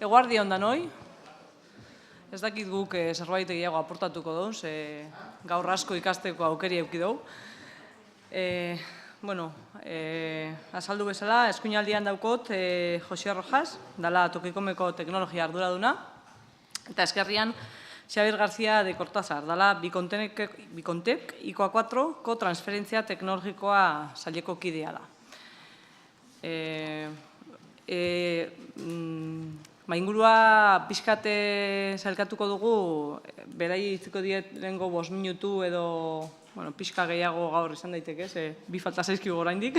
Eguardi on danoi. Ez dakit guk zerbait gehiago aportatuko dauz, gaur asko ikasteko aukeri eduki dugu. Azaldu bezala, eskuinaldian daukot Jose Rojas, dala Tokikomeko teknologia arduraduna, eta eskerrian Xabier García de Cortázar, dala Bikontek ICOA4ko transferentzia teknologikoa saileko kidea da. Ingurua pixkate zailkatuko dugu, berai itziko diet lehenko 5 minutu edo pixka gehiago gaur izan daiteke, bi falta zaizkigu oraindik.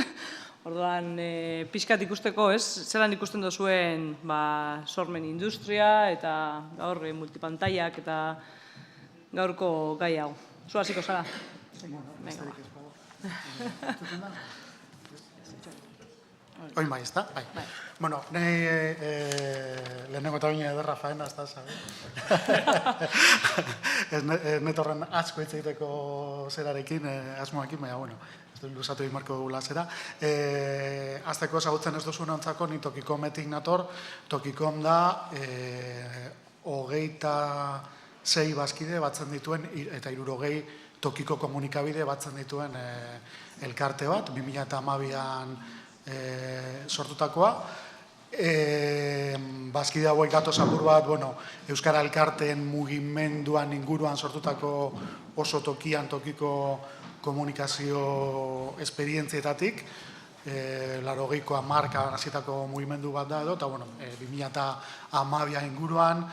Orduan, pixkat ikusteko, zelan ikusten duzuen sormen industria eta gaur multipantaiak eta gaurko gai hau. Zu hasiko zara? Oin bai, ez da? Bai. Bueno, nahi lehenengo eta baina ederra faena, ez da, sabe? Ez netorren asko hitz egiteko zerarekin, asmoakin, baina, bueno, ez du luzatu imarko dugula zera. Azteko ezagutzen ez duzu nontzako, ni Tokikometik nator. Tokikom da, 26 bazkide batzen dituen, eta 60 tokiko komunikabide batzen dituen elkarte bat, 2012an sortutakoa. Bazkide hauek gatoz apur bat, Euskara Elkarteen mugimenduan inguruan sortutako oso tokian tokiko komunikazio esperientzietatik, 80ko hamarka hasitako mugimendu bat da edo, eta 2012 inguruan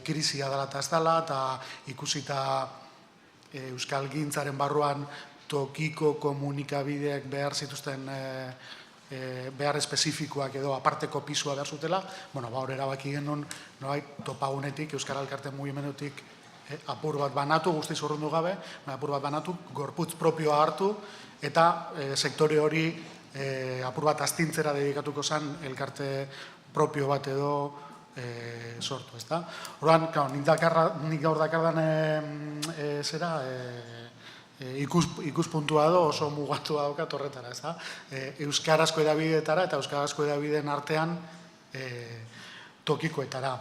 krisia dela eta ez dela, eta ikusita Euskal Gintzaren barruan tokiko komunikabideek behar zituzten behar espezifikoak edo aparteko pisua behar zutela, hor erabaki genuen topagunetik, Euskara Elkarteen mugimendutik apur bat banatu, guztiz urrundu gabe, apur bat banatu, gorputz propioa hartu, eta sektore hori apur bat astintzera dedikatuko zen elkarte propio bat edo sortu, ez da? Horban, nik gaur dakardan zera, ikuspuntua edo oso mugatua daukat horretara, ez da? Euskarazko edabideetara eta euskarazko edabideen artean tokikoetara.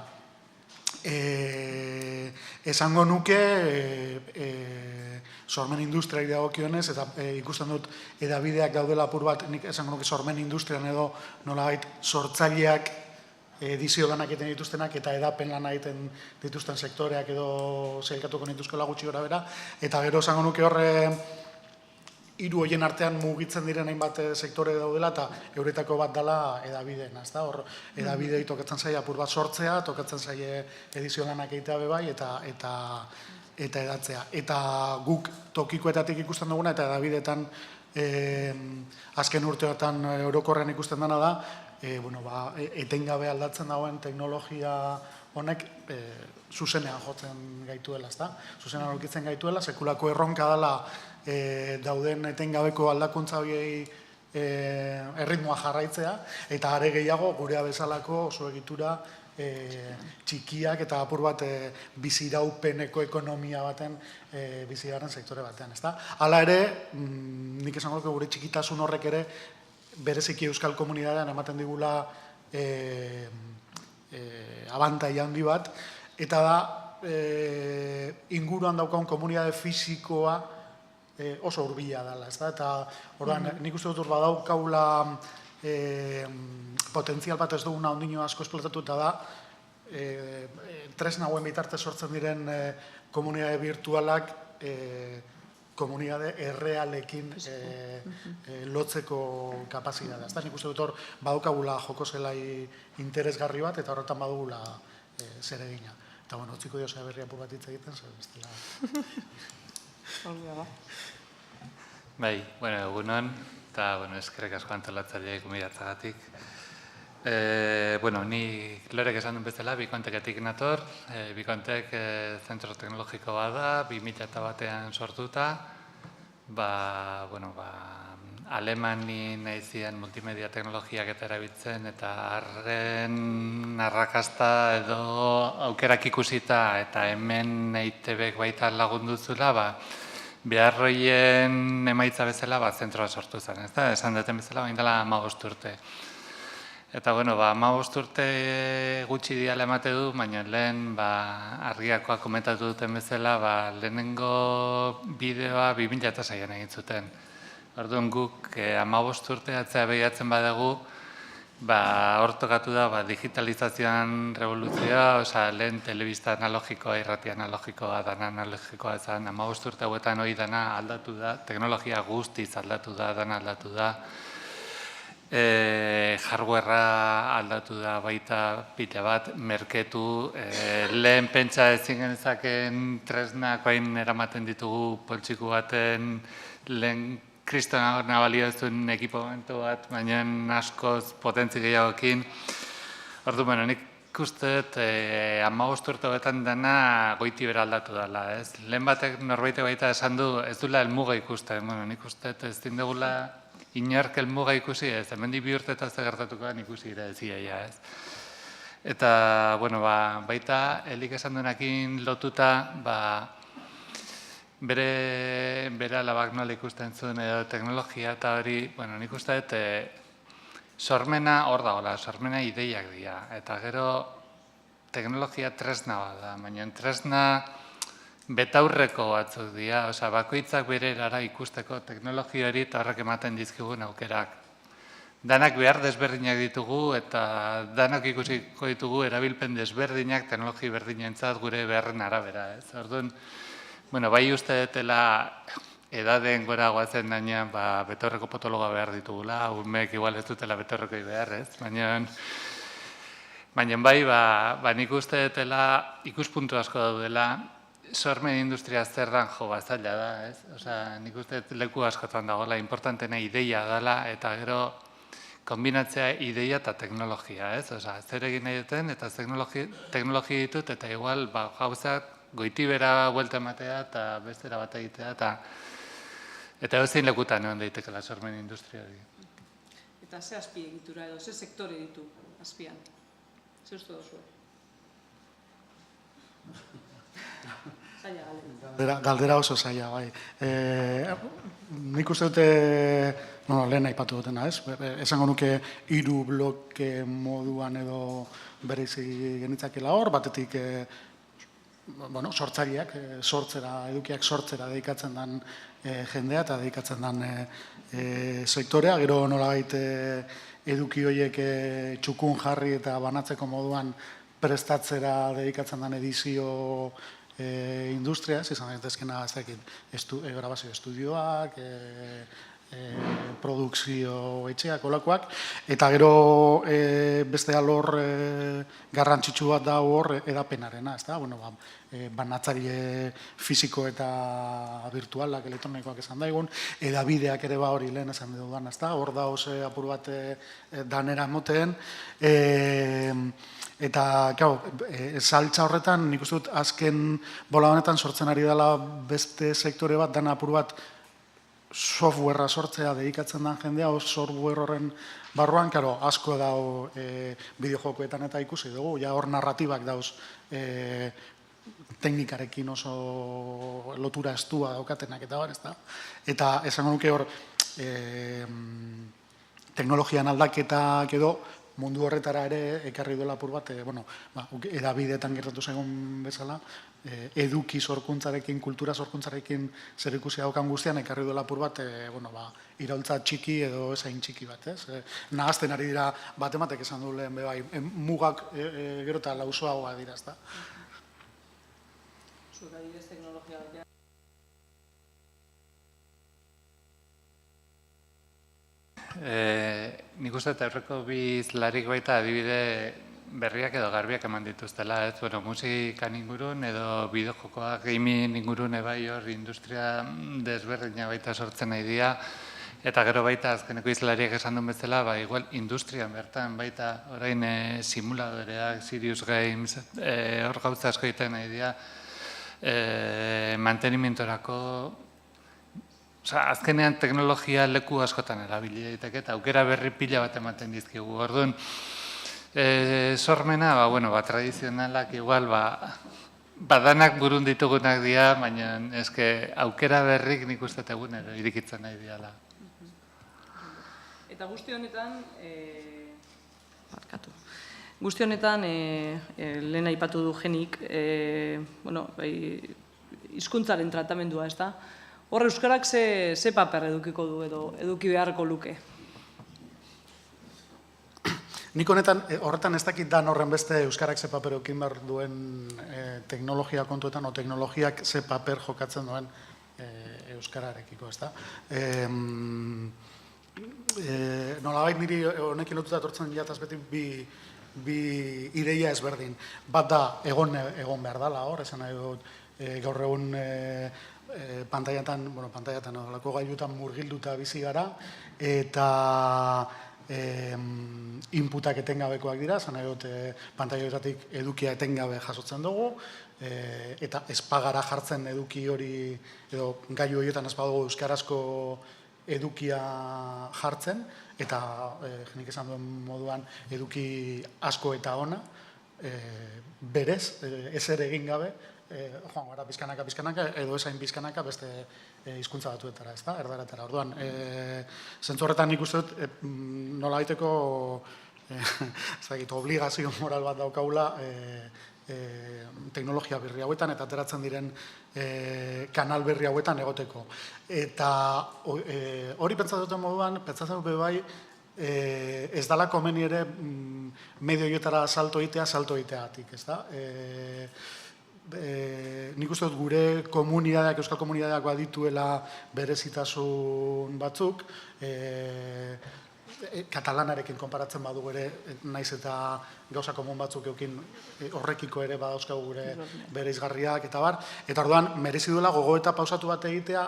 Esango nuke sormen industriari dagokionez, eta ikusten dut edabideak daudela apur bat, nik esango nuke sormen industrian edo nolabait sortzaileak edizio lanak egiten dituztenak eta edapen lana egiten dituzten sektoreak edo zailkatuko nituzkola gutxi gora bera, eta gero esango nuke horre hiru horien artean mugitzen diren hainbat sektore daudela eta euretako bat dela edabideen, ez da? Hor edabidei tokatzen zaie apur bat sortzea, tokatzen zaie edizio lanak egitea bebai eta edatzea. Eta guk tokikoetatik ikusten duguna eta edabideetan azken urteotan orokorrean ikusten dena da, etengabe aldatzen dagoen teknologia honek zuzenean jotzen gaituela, ez da? Zuzenean aurkitzen gaituela, sekulako erronka dela dauden etengabeko aldakuntza horiei erritmoa jarraitzea, eta are gehiago gurea bezalako oso egitura txikiak eta apur bat biziraupeneko ekonomia baten bizigaren sektore batean, ez da? Hala ere, nik esango dugu gure txikitasun horrek ere bereziki euskal komunidadean ematen digula abantaila handi bat, eta da inguruan daukagun komunidade fisikoa oso hurbila dela, ez da? Eta orduan, nik uste dut badaukaula potentzial bat ez duguna ondino asko esplotatu, eta da tresna hauen bitartez sortzen diren komunidade virtualak komunidade errealekin lotzeko kapazitatea. Nik uste dut hor badaukagula joko zelai interesgarri bat eta horretan badugula zeregina. Eta utziko dio berri apur bat hitz egiten, zer bestela. Bai, egunon, eta eskerrik asko antolatzaileek gonbidatzagatik. Ni Lorek esan duen bezala, Bikonteketik nator. Bikontek zentro teknologiko bat da, 2001an sortuta. Alemanin nahi ziren multimedia teknologiak eta erabiltzen, eta harren arrakasta edo aukerak ikusita eta hemen EITBek baita lagunduzula, beharroien emaitza bezala zentroa sortu zen, ez da? Esan duten bezala, bain dela 15 urte. Eta, bueno, 15 urte gutxi diala emate du, baina lehen argiakoa komentatu duten bezala, lehenengo bideoa 2006an egin zuten. Orduan guk 15 urte atzea behiatzen badugu, hor tokatu da digitalizazioan revoluzioa, lehen telebista analogikoa, irrati analogikoa, dana analogikoa ezan, 15 urte hauetan hori dana aldatu da, teknologia guztiz aldatu da, dana aldatu da, hardwarea aldatu da baita pila bat, merketu, lehen pentsa ezin genezaken tresnak hain eramaten ditugu poltsiku baten, lehen kristona balio ez duen ekipamentu bat, baina askoz potentzi gehiagokin. Orduan, nik ikusten 15 urte hauetan dena goiti bera aldatu dela. Lehen batek norbait baita esan du ez duela helmuga ikusten. Nik uste ez dindegula inork helmuga ikusi ez. Hemendik 2 urte eta ze gertatuko den ikusi ere ezia. Eta, baita helik esan duenakin lotuta, bere alabak nola ikusten zuen edo teknologia eta hori, nik uste dut sormena hor dagoela, sormena ideiak dira. Eta gero teknologia tresna bat da, baina tresna betaurreko batzuk dira, bakoitzak bere erara ikusteko teknologia hori eta horrek ematen dizkigun aukerak. Danak behar desberdinak ditugu eta danak ikusiko ditugu erabilpen desberdinak teknologi berdinentzat gure beharren arabera. Orduan, bai uste dutela edaden gora guazen daina betaurreko potologa behar ditugula, umeek igual ez dutela betaurrekoi behar, baina bai, nik uste dutela ikuspuntu asko daudela, sormen industria zerran jo zaila da, nik uste dut leku askotan dagoela, importantena ideia dela, eta gero kombinatzea ideia eta teknologia, zer egin nahi duten, eta teknologia ditut, eta igual gauzak goiti bera buelta ematea eta bestera bat egitea eta zein lekutan egon daitekela sormen industria hori. Eta ze azpi egitura edo, ze sektore ditu azpian? Ze uste dozu? Zaila, gale. Galdera oso zaila, bai. Nik uste dute, lehen aipatu dutena, esango nuke 3 bloke moduan edo bereizi genitzakela hor, batetik sortzaileak, edukiak sortzera dedikatzen den jendea eta dedikatzen den sektorea, gero nolabait eduki horiek txukun jarri eta banatzeko moduan prestatzera dedikatzen den edizio industria, izan daitezkena grabazio estudioak, produkzio etxeak, olakoak, eta gero beste alor garrantzitsu bat da hor edapenarena, banatzaile fisiko eta virtualak, elektronikoak esan daigun, edabideak ere hori lehen esan dudan, hor da oso apur bat danera moten, eta, saltza horretan, nik uste dut, azken bola honetan sortzen ari dela beste sektore bat, dana apur bat softwarea sortzea dedikatzen den jendea, software horren barruan, asko dago bideojokoetan eta ikusi dugu, hor narratibak dauz teknikarekin oso lotura estua daukatenak eta hor, eta esango nuke hor teknologian aldaketak edo mundu horretara ere ekarri duela apur bat, edabideetan gertatu zaigun bezala, eduki sorkuntzarekin, kultura sorkuntzarekin zer ikusi daukan guztian, ekarri duela apur bat, iraultza txiki edo ezain txiki bat, nahazten ari dira bat ematek esan du lehen, mugak gero eta lausoagoa dira, ezta? Zuek adibidez teknologia batean. Nik uste eta aurreko bi izlarik baita adibide berriak edo garbiak eman dituztela, musikan ingurun edo bideojokoak gaming ingurun bai hor industria desberdina baita sortzen nahi dira, eta gero baita azkeneko izlariak esan duen bezala, igual industrian bertan baita orain simuladoreak, Serious Games, hor gauza asko egiten nahi dira, mantenimientorako, azkenean teknologia leku askotan erabili daiteke eta aukera berri pila bat ematen dizkigu. Orduan, sormena, tradizionalak igual, badanak burun ditugunak dira, baina aukera berrik nik uste egunero irikitzen nahi diala. Eta guzti honetan, barkatu. Guzti honetan, lehen aipatu du Jenik, hizkuntzaren tratamendua, ez da? Hor, euskarak ze paper edukiko du edo eduki beharko luke? Nik honetan, horretan ez dakit dan horren beste euskarak ze paper eukin behar duen teknologia kontuetan, o teknologiak ze paper jokatzen duen euskararekiko, ez da? Nolabait niri honekin lotuta etortzen jataz beti bi ideia ezberdin. Bat da, egon behar dela hor, esan nahi dut, gaur egun pantaiatan, olako gailutan murgilduta bizi gara, eta inputak etengabekoak dira, esan nahi dut, pantaiatatik edukia etengabe jasotzen dugu, eta espagara jartzen eduki hori, edo gailu horietan espadugu euskarazko edukia jartzen, eta jenik esan duen moduan eduki asko eta ona, berez, ezer egin gabe, joan gara pizkanaka, edo esain pizkanaka beste hizkuntza batuetara, ez da, erdaretara. Orduan, zentzu horretan nik uste dut, nola baiteko, obligazio moral bat daukagula, teknologia berri hauetan eta ateratzen diren kanal berri hauetan egoteko. Eta hori pentsatzen duten moduan, pentsatzen dut bai, ez dala komeni ere medio horietara salto egiteatik, ez da? Nik uste dut gure komunidadeak, euskal komunidadeak badituela berezitasun batzuk, katalanarekin konparatzen badu ere, naiz eta gauza komun batzuk eukin horrekiko ere badauzkagu gure bereizgarriak eta bar. Eta orduan, merezi duela gogoeta pausatu bat egitea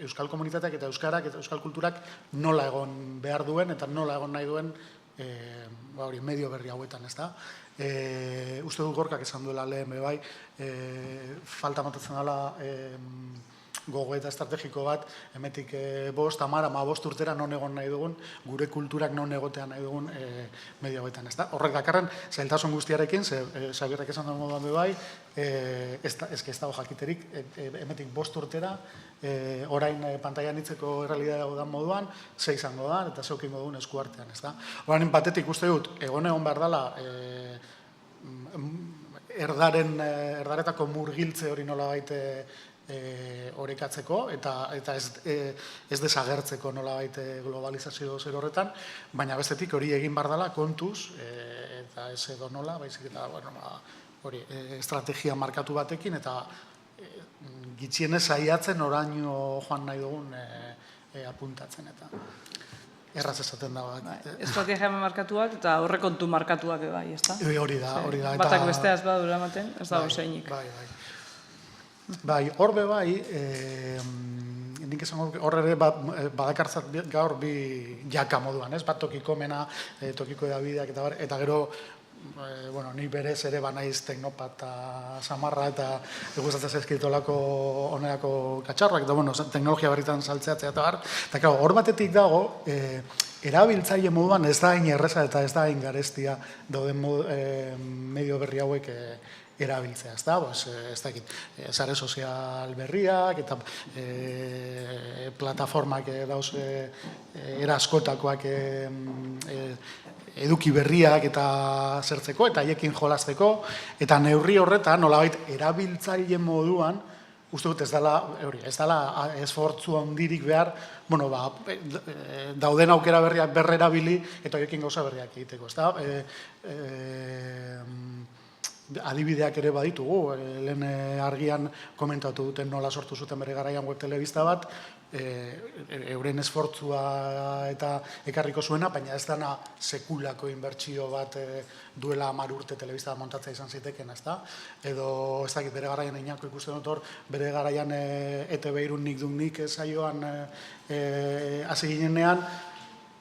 euskal komunitateak eta euskarak eta euskal kulturak nola egon behar duen eta nola egon nahi duen medio berri hauetan, ez da? Uste dut Gorkak esan duela lehen bai, falta matatzen dela gogoeta estrategiko bat, hemetik 5, 10, 15 urtera non egon nahi dugun, gure kulturak non egotean nahi dugun medio hauetan, ez da? Horrek dakarren, zailtasun guztiarekin, Xabierrek esan duen moduan bai, ez dago jakiterik, hemetik 5 urtera, orain pantailan itzeko errealidadea dan moduan, ze izango da, eta ze okingo duen eskuartean, ez da? Orain batetik uste dut, egon behar dela, erdaretako murgiltze hori nola baite orekatzeko, eta ez desagertzeko nola baite globalizazio zer horretan, baina bestetik hori egin behar dela kontuz, eta ez edo nola, baizik eta hori estrategia markatu batekin, eta gitxienez saiatzen oraino joan nahi dugun apuntatzen, eta erraz esaten da bat. Estrategia markatuak eta aurrekontu markatuak bai, ez da? Hori da. Batak besteaz badura ematen, ez dago zeinik. Bai, horbe bai, nik esango hor ere badakartzat gaur bi jaka moduan, ez? Bat tokiko mena, tokiko edabideak eta gero, ni berez ere banaiz teknopata samarra eta gustatzen zaizkitolako onerako katxarrak, eta teknologia berritan saltzeatzea eta bar. Eta hor batetik dago, erabiltzaile moduan ez da hain erreza eta ez da hain garestia dauden medio berri hauek erabiltzea, ez da? Ez dakit, sare sozial berriak eta plataformak dauz era askotakoak eduki berriak eta zertzeko, eta haiekin jolazteko, eta neurri horretan, nolabait, erabiltzaile moduan, uste dut ez dela esfortzu handirik behar, dauden aukera berriak berrerabili, eta haiekin gauza berriak egiteko, ez da? Adibideak ere baditugu, lehen argian komentatu duten nola sortu zuten bere garaian web telebista bat, euren esfortzua eta ekarriko zuena, baina ez dana sekulako inbertsio bat duela 10 urte telebista montatzea izan ziteken, ez da? Edo, ez dakit, bere garaian Einako ikusten dut hor, bere garaian ETB irun nik duk nik saioan hasi ginenean,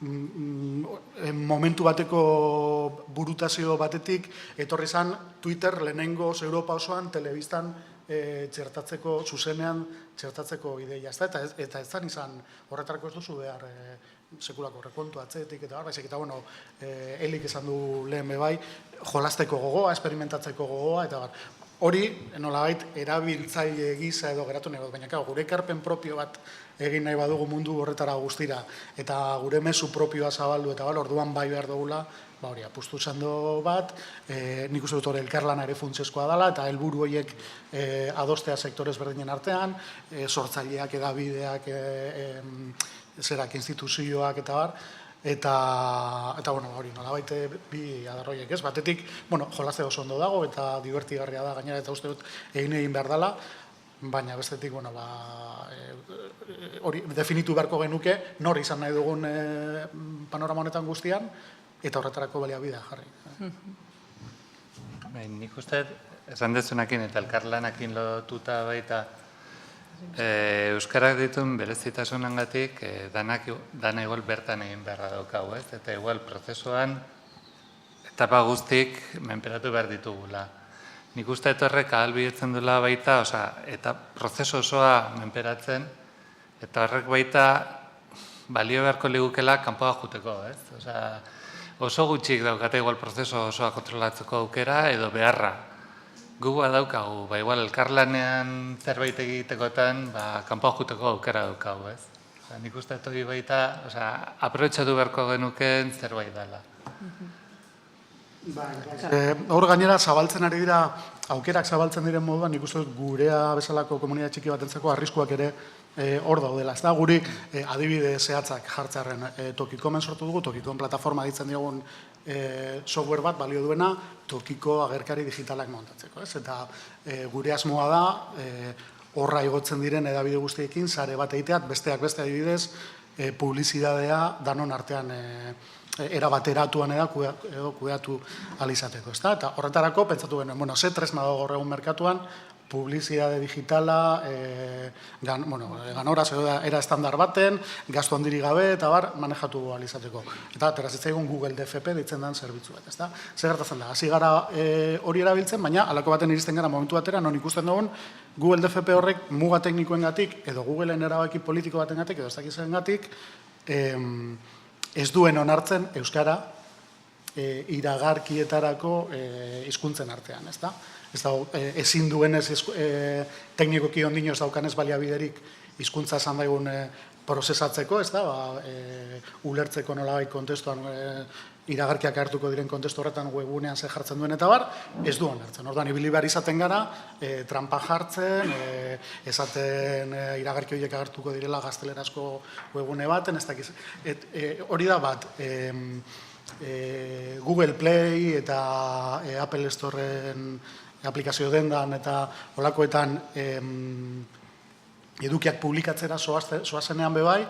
momentu bateko burutazio batetik, etorri zan Twitter lehenengoz Europa osoan telebistan txertatzeko, zuzenean txertatzeko ideia, eta ez zan izan horretarako ez duzu behar sekulako rekontu atzetik, eta baizik, eta Elik esan du lehen bebai, jolazteko gogoa, esperimentatzeko gogoa, eta hori, nolabait, erabiltzaile gisa edo geratu nahi baina gure ekarpen propio bat egin nahi badugu mundu horretara guztira, eta gure mezu propioa zabaldu, eta orduan bai behar dugula, hori, apustu sendo bat, nik uste dut hori elkarlana ere funtsezkoa dela, eta helburu horiek adostea sektorez berdinen artean, sortzaileak, edabideak, zerak, instituzioak, eta bar, eta hori, nolabait bi adarroiek ez, batetik, jolazte oso ondo dago, eta divertigarria da gainera, eta uste dut egin behar dela, baina bestetik, hori definitu beharko genuke, nor izan nahi dugun panorama honetan guztian, eta horretarako baliabidea jarri. Nik uste, esan dezunakin eta elkarlanakin lotuta baita, euskarak dituen berezitasunengatik dana igual bertan egin beharra daukau, ez? Eta igual prozesuan etapa guztik menperatu behar ditugula. Nik uste horrek ahalbidetzen duela baita, eta prozesu osoa menperatzen, eta horrek baita balio beharko ligukela kanpoa juteko, ez? Oso gutxik daukate igual prozesu osoa kontrolatzeko aukera edo beharra. Gu daukagu, igual elkarlanean zerbait egitekotan, kanpoa juteko aukera daukagu, ez? Nik uste hori baita, aprobetxatu beharko genukeen zerbait dela. Hor gainera zabaltzen ari dira, aukerak zabaltzen diren moduan, nik uste gurea bezalako komunitate txiki batentzako arriskuak ere hor daudela. Ez da, guri adibide zehatzak jartzearen Tokikomen sortu dugu, Tokikomen plataforma ditzen diogun software bat balio duena tokiko agerkari digitalak montatzeko. Eta gure asmoa da, horra igotzen diren edabide guztiekin, sare bat egiteat, besteak beste adibidez, publizidadea danon artean erabateratuan edo kudeatu alizateko. Eta horretarako, pentsatu genuen, ze tresna dago gaur egun merkatuan, publizidade digitala, ganoraz edo era estandar baten, gastu handiri gabe, eta bar, manejatu alizateko. Eta aterazitzaigun Google DFP ditzen den zerbitzu bat. Zer gertatzen da, hasi gara hori erabiltzen, baina alako baten iristen gara momentu batera, non ikusten dugun, Google DFP horrek muga teknikoengatik, edo Googleen erabaki politiko batengatik, edo ez dakizengatik, ez duen onartzen euskara iragarkietarako hizkuntzen artean, ez da? Ezin duenez teknikoki ondino ez daukanez baliabiderik hizkuntza esan daigun prozesatzeko, ez da? Ulertzeko nolabait kontestuan iragarkiak hartuko diren kontestu horretan webunean ze jartzen duen eta bar, ez du onartzen. Orduan, ibili behar izaten gara, trampa jartzen, esaten iragarki horiek agertuko direla gaztelerazko webune baten, ez dakiz. Hori da bat, Google Play eta Apple Storeen aplikazio dendan eta olakoetan edukiak publikatzera soazenean bebai,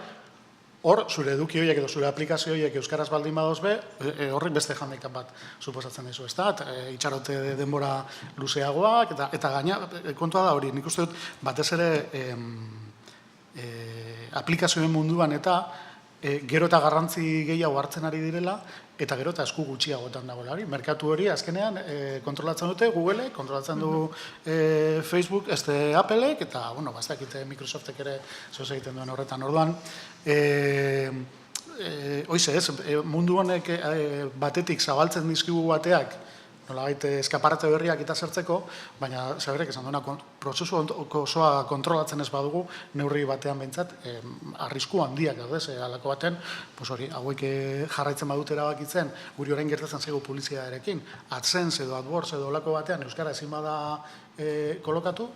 hor, zure eduki horiek edo zure aplikazio horiek euskaraz baldin badoz be, horrek beste handicap bat suposatzen dizu, ez da? Itxarote denbora luzeagoak, eta gaina, kontua da hori, nik uste dut, batez ere aplikazioen munduan eta gero eta garrantzi gehiago hartzen ari direla, eta gero eta esku gutxiagotan dagoela hori. Merkatu hori azkenean kontrolatzen dute Google, kontrolatzen du Facebook, Appleek, eta, ez dakite Microsoftek ere zoz egiten duen horretan. Orduan, hoize ez, mundu honek batetik zabaltzen dizkigu bateak, nolabait eskaparate berriak eta zertzeko, baina zaberek esan duena prozesu osoa kontrolatzen ez badugu, neurri batean behintzat, arrisku handiak gaudez, alako baten, hori, hauek jarraitzen badut erabakitzen, guri orain gertatzen zaigu publizitatearekin, AdSense edo AdWords edo alako batean, euskara ezin bada kolokatu,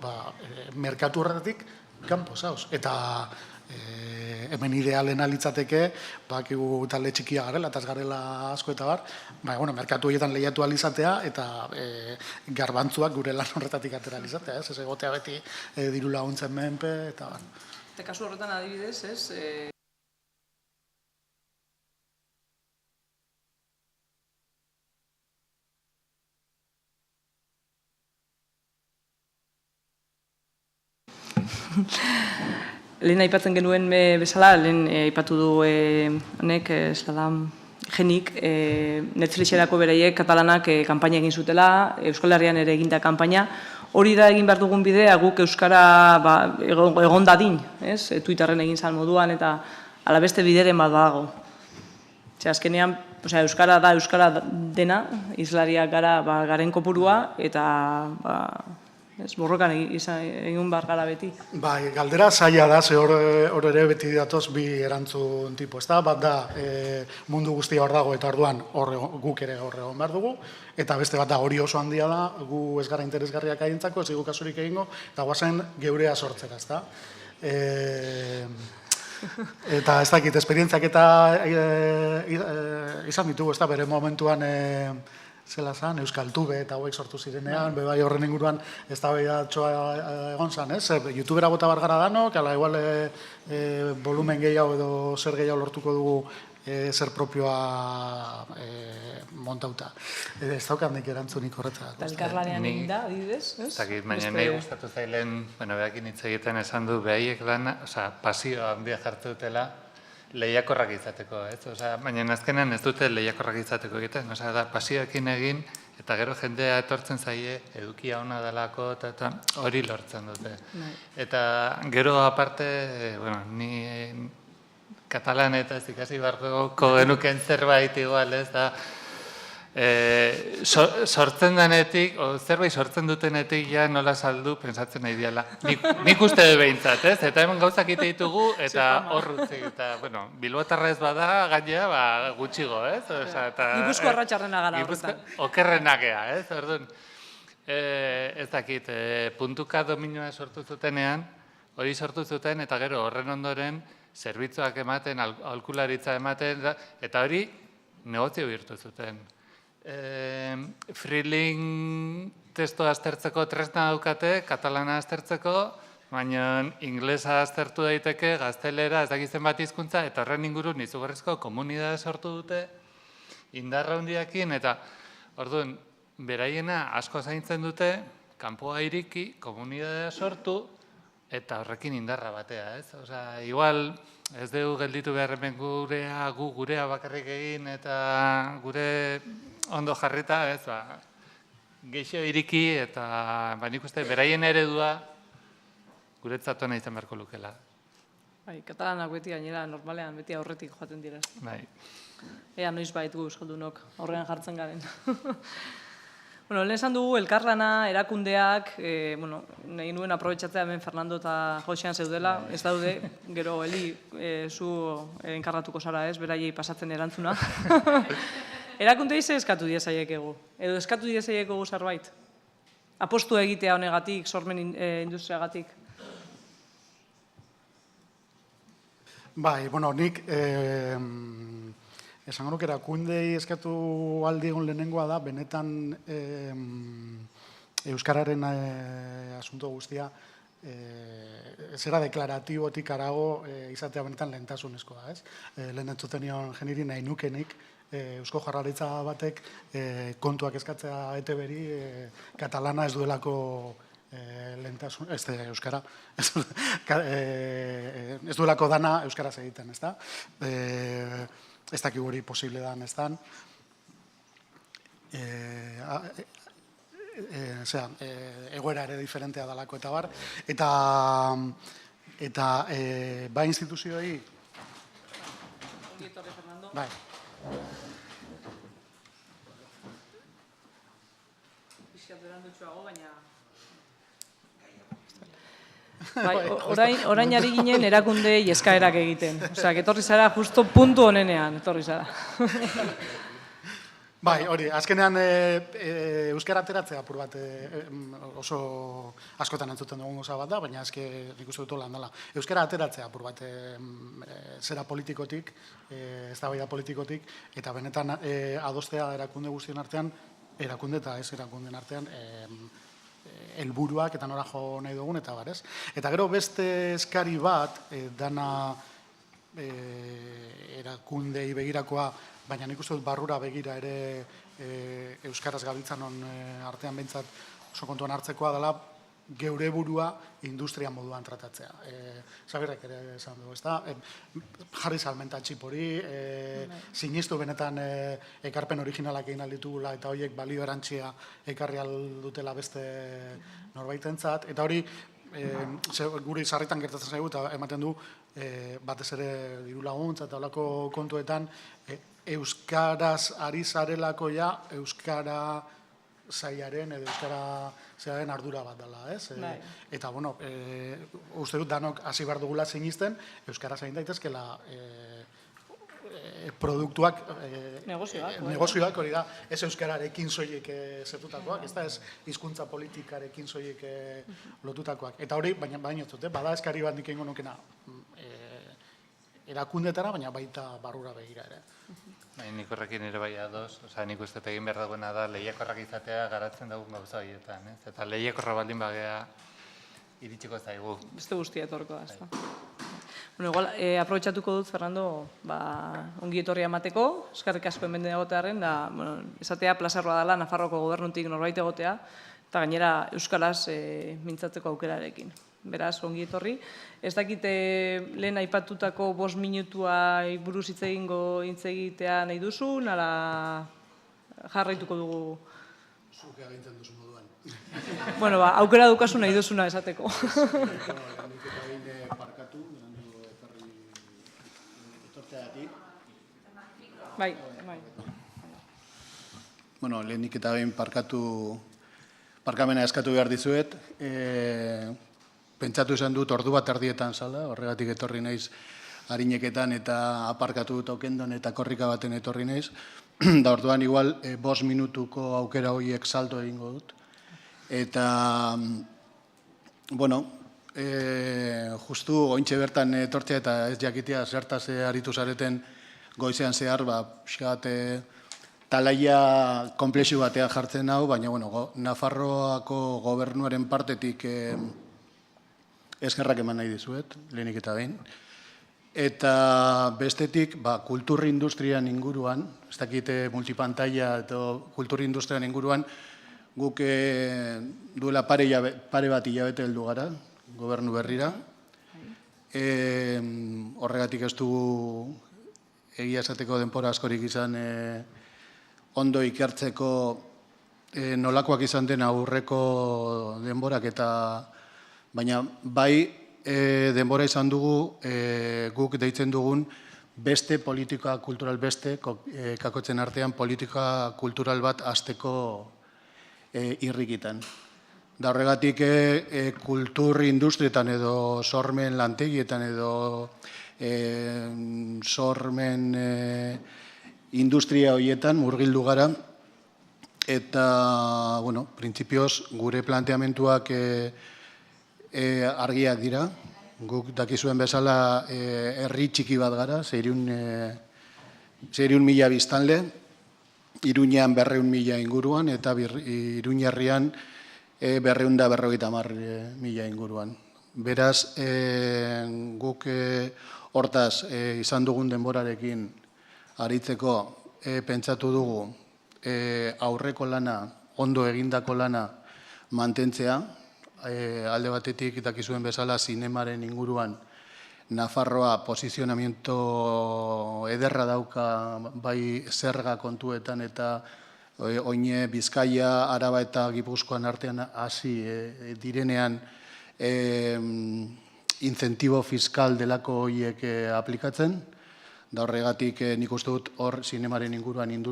merkatu horretik kanpo zauz. Eta hemen idealena litzateke, bakigu talde txikia garela, eta ez garela asko eta bar, merkatu horietan lehiatu alizatea, eta garbantzuak gure lan horretatik atera alizatea, ez egotea beti diru laguntzen menpe, eta bar. Eta kasu horretan adibidez, ez? Lehen aipatzen genuen bezala, lehen aipatu du honek, Genik, Netflixerako beraiek katalanak kanpaina egin zutela, Euskal Herrian ere eginda kanpaina. Hori da egin behar dugun bidea, guk Euskara egon dadin, Twitterren egin zan moduan, eta ala beste bideren bat dago. Azkenean, Euskara dena, islariak garen kopurua, eta borrokan egin behar gara beti. Bai, galdera zaila da, ze hor ere beti datoz bi erantzun tipo, ezta? Bat da, mundu guztia hor dago eta orduan guk ere hor egon behar dugu, eta beste bat da, hori oso handia da, gu ez gara interesgarriak haientzako, ez dugu kasurik egingo, eta guazen geurea sortzera, ezta? Eta ez dakit, esperientziak eta izan ditugu, ezta? Bere momentuan zela zan, Euskal Tube eta hauek sortu zirenean, bai horren inguruan ez da behidatxoa egon zan, ez? YouTubera bota bargara danok, ala igual volumen gehiago edo zer gehiago lortuko dugu zer propioa montauta. Ez daukandik erantzunik horretzak. Eta elkarlanean egin da, adibidez, ez? Zakit, baina nahi gustatu zailen, behakin hitz egiten esan du, behaiek lana, pasioa handia jartu dutela, lehiakorrak izateko, ez? Baina azkenean ez dute lehiakorrak izateko egiten, da pasioekin egin, eta gero jendea etortzen zaie, edukia ona delako, eta hori lortzen dute. Eta gero aparte, ni katalan eta ez ikasi barko genuken zerbait igual, ez da, sortzen denetik, zerbait sortzen dutenetik ja nola saldu pensatzen nahi diala. Nik uste du behintzat, ez? Eta hemen gauzak ite ditugu, eta horrutzik, eta, bilbotarra ez bada, gainea, gutxigo, ez? Gipuzko arratxarrena gara horretan. Okerrenak ea, ez? Orduan, ez dakit, puntuka dominioa sortu zutenean, hori sortu zuten, eta gero horren ondoren, zerbitzuak ematen, aholkularitza ematen, eta hori negozio bihurtu zuten. Freelink testoa aztertzeko tresna daukate, katalana aztertzeko, baina inglesa aztertu daiteke, gaztelera, ez dakizen bat hizkuntza, eta horren ingurun izugarrizko komunidade sortu dute, indarra handiakin, eta orduan, beraiena asko zaintzen dute, kanpoa iriki, komunidadea sortu, eta horrekin indarra batea, ez? Igual, ez dugu gelditu behar hemen gurea bakarrik egin, eta gure ondo jarrita, ez? Geixo iriki, eta nik uste, beraien eredua guretzat ona izan beharko lukela. Bai, katalanak beti gainera, normalean, beti aurretik joaten dira. Bai. Ea noiz bait gu euskaldunok aurrean jartzen garen. Lehen esan dugu, elkarlana, erakundeak, nahi nuen aprobetxatzea hemen Fernando eta Josean zeudela, ez daude, gero Eli, zu enkarratuko zara ez, beraiei pasatzen erantzuna. Erakundei ze eskatu diezaiekegu, edo eskatu diezaiekegu zerbait? Apostu egitea honegatik, sormen industriagatik? Bai, nik esango nuke erakundei eskatu aldi egon lehenengoa da, benetan euskararen asunto guztia zera deklaratibotik arago izatea benetan lehentasunezkoa, ez? Lehen entzuten nion jeniri nahi nukenik, Eusko Jaurlaritza batek kontuak eskatzea ETB-ri katalana ez duelako lehentasun, euskara, ez duelako dana euskaraz egiten, ez da? Ez dakik hori posible dan, ez dan. Egoera ere diferentea dalako eta bar. Eta bai instituzioei... Ongietorri, Fernando. Bai. Pixkat berandutxoago, baina... Orain ari ginen erakundei eskaerak egiten. Osea, etorri zara justo puntu honenean, etorri zara. Bai, hori, azkenean euskara ateratzea apur bat oso askotan entzuten dugun gauza bat da, baina nik uste dut lan dela. Euskara ateratzea apur bat zera politikotik, eztabaida politikotik, eta benetan adostea erakunde guztien artean, erakunde eta ez erakundeen artean, helburuak eta nora jo nahi dugun, eta barez. Eta gero beste eskari bat, dana erakundei begirakoa, baina nik uste dut barrura begira ere euskaraz gabiltzan artean behintzat oso kontuan hartzekoa dela geure burua industria moduan tratatzea. Zabirrek ere esan dugu, ez da? Jarri salmenta txip hori, sinistu benetan ekarpen originalak egin alditugula eta horiek balio erantzia ekarri aldutela beste norbaitentzat. Eta hori, guri sarritan gertatzen zaigu eta ematen du batez ere diru laguntza eta holako kontuetan euskaraz ari zarelako ja, euskara sailaren edo euskara zearen ardura bat dela, ez? Bai. Eta, bueno, uste dut danok hasi behar dugula sinisten, euskara zain daitezkela produktuak, negozioak, hori da, ez euskararekin soilik zertutakoak, ez da, ez hizkuntza politikarekin soilik lotutakoak. Eta hori, baina bada eskari bat nik egingo nukena erakundetara, baina baita barrura begira ere. Nik horrekin ere bai ados, nik uste egin behar dagoena da lehiakorrak izatea garatzen dugun gauza horietan, ez? Eta lehiakorra baldin bagea iritsiko zaigu. Beste guztia etorko da, ez da. Bueno, igual, aprobetxatuko dut, Fernando, ongi etorria emateko, eskerrik asko hemen egotearen, da, bueno, esatea plazerroa dela Nafarroko gobernutik norbait egotea, eta gainera euskaraz mintzatzeko aukerarekin. Beraz, ongi etorri. Ez dakite lehen aipatutako 5 minutua buruz hitz egitea nahi duzu, nala jarraituko dugu. Zuke agintzen duzu moduan. Bueno, aukera dukazu nahi duzuna esateko. Nik eta egin parkatu, etortzeagatik. Bai. Bueno, lehenik eta behin parkamena eskatu behar dizuet. Pentsatu esan dut ordu bat erdietan zala, horregatik etorri naiz harineketan eta aparkatu dut okendon eta korrika baten etorri naiz. Da orduan igual 5 minutuko aukera horiek salto egingo dut. Eta, bueno, justu ointxe bertan etortzea eta ez jakitea zertaz aritu zareten goizean zehar, talaia komplexu batean jartzen hau, baina, bueno, Nafarroako gobernuaren partetik eskerrak eman nahi dizuet, lehenik eta behin. Eta bestetik, kultur industrian inguruan, ez dakite multipantaila eta kultur industrian inguruan, guk duela pare bat hilabete heldu gara, gobernu berrira. Horregatik ez dugu egia esateko denbora askorik izan ondo ikertzeko nolakoak izan den aurreko denborak eta baina bai denbora izan dugu guk deitzen dugun beste politika kultural kakotzen artean politika kultural bat hasteko irrikitan. Da horregatik kultur industrietan edo sormen lantegietan edo sormen industria horietan murgildu gara eta, bueno, printzipioz gure planteamentuak argiak dira. Guk dakizuen bezala herri txiki bat gara, 600.000 biztanle, Iruñean 200.000 inguruan eta Iruñerrian 250.000 inguruan. Beraz, guk hortaz izan dugun denborarekin aritzeko pentsatu dugu aurreko lana, ondo egindako lana mantentzea, alde batetik dakizuen bezala zinemaren inguruan Nafarroa posizionamiento ederra dauka bai zerga kontuetan eta oine Bizkaia, Araba eta Gipuzkoan artean hasi direnean incentibo fiskal delako horiek aplikatzen. Da horregatik nik uste dut hor zinemaren inguruan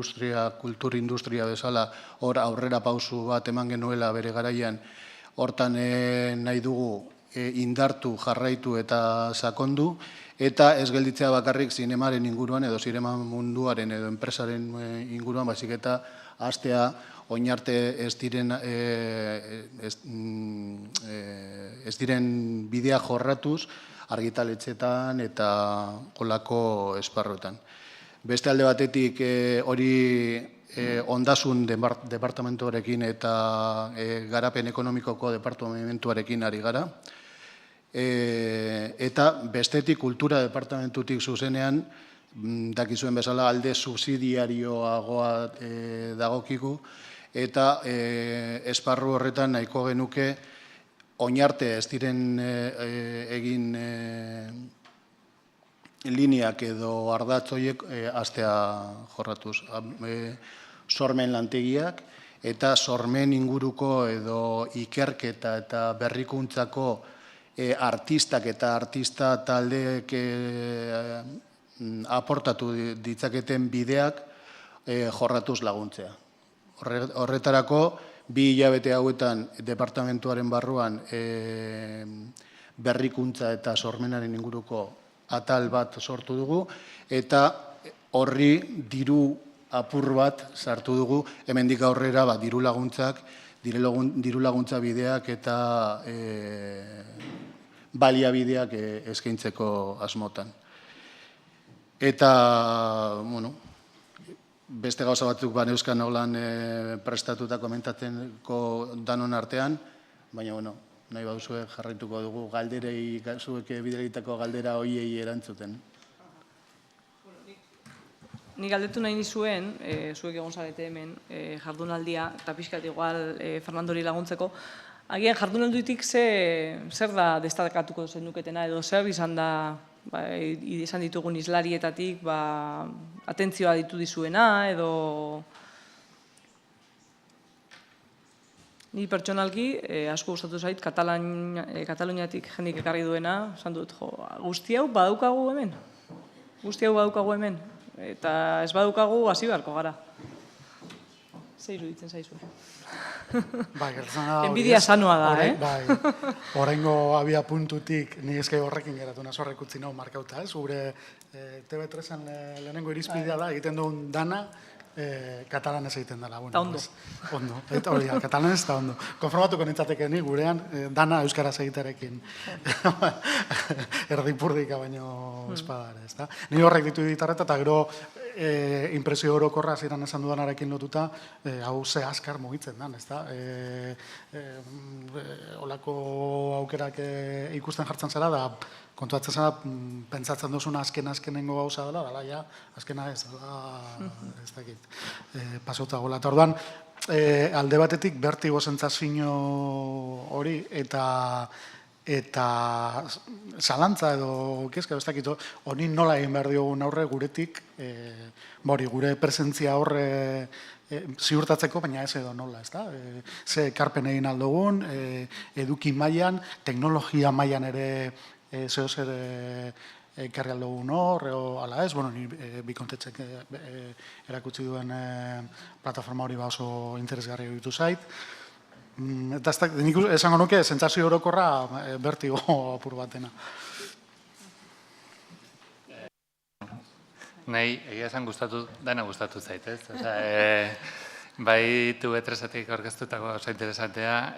kultur industria bezala hor aurrera pausu bat eman genuela bere garaian. Hortan nahi dugu indartu, jarraitu eta sakondu, eta ez gelditzea bakarrik zinemaren inguruan edo zinema munduaren edo enpresaren inguruan, baizik eta hastea oinarte ez diren bidea jorratuz argitaletxetan eta olako esparruetan. Beste alde batetik hori ondasun departamentuarekin eta garapen ekonomikoko departamentuarekin ari gara. Eta bestetik kultura departamentutik zuzenean, dakizuen bezala alde subsidiarioagoa dagokigu, eta esparru horretan nahiko genuke oinarte ez diren egin lineak edo ardatz horiek hastea jorratuz. Sormen lantegiak eta sormen inguruko edo ikerketa eta berrikuntzako artistak eta artista taldeek aportatu ditzaketen bideak jorratuz laguntzea. Horretarako, 2 hilabete hauetan departamentuaren barruan berrikuntza eta sormenaren inguruko atal bat sortu dugu, eta horri diru apur bat sartu dugu, hemendik aurrera diru laguntza bideak eta baliabideak eskaintzeko asmotan. Eta, beste gauza batzuk baneuzkan holan prestatuta komentatzeko danon artean, baina, nahi baduzue jarraituko dugu galderei, zuek bideritako galdera hoiei erantzuten. Nik galdetu nahi nizuen, zuek egon zarete hemen jardunaldia, eta pixkat igual Fernandori laguntzeko, agian jardunaldutik zer da destakatuko zenuketena, edo zer izan da, izan ditugun islarietatik, atentzioa ditu dizuena, edo... Ni pertsonalki asko gustatu zait Kataluniatik jendik ekarri duena, esan dut, guzti hau badaukagu hemen. Guzti hau badaukagu hemen. Eta ez badaukagu hasi beharko gara. Zer iruditzen zaizu? Enbidia sanoa da, Oraingo abia puntutik, ni eske horrekin geratu nazorrek utzi nau markauta, ez? Gure TV3-en lehenengo irizpidea da, egiten duen dana, katalanez egiten dela. Eta ondo. Ondo, eta hori, katalanez eta ondo. Konformatuko nintzateke ni gurean, dana euskaraz egiterekin. Erdipurdika baino espadare, ez da? Ni horrek ditu ditarreta, eta gero impresio orokorra ziren esan dudanarekin lotuta, hau ze askar mugitzen den, ez da? Olako aukerak ikusten jartzen zara, da kontuatzen zara, pentsatzen duzuna azkenengo gauza dela, ja, azkena ez, ez dakit, pasauta gola. Eta orduan, alde batetik bertigo sentsazio hori, eta zalantza edo, kezka, ez dakit, honi nola egin behar diogun aurre guretik, gure presentzia horre ziurtatzeko, baina ez edo nola, ez da? Ze ekarpen egin aldogun, eduki mailan, teknologia mailan ere zeo zer ekarri aldogun hor, ala ez, ni bikontetzek erakutsi duen plataforma hori oso interesgarri egitu zait. Eta nik esango nuke, sentsazio orokorra bertigo apur batena. Nahi, egia esan dana gustatu zait, ez? Bai TV3-etik aurkeztutako oso interesantea,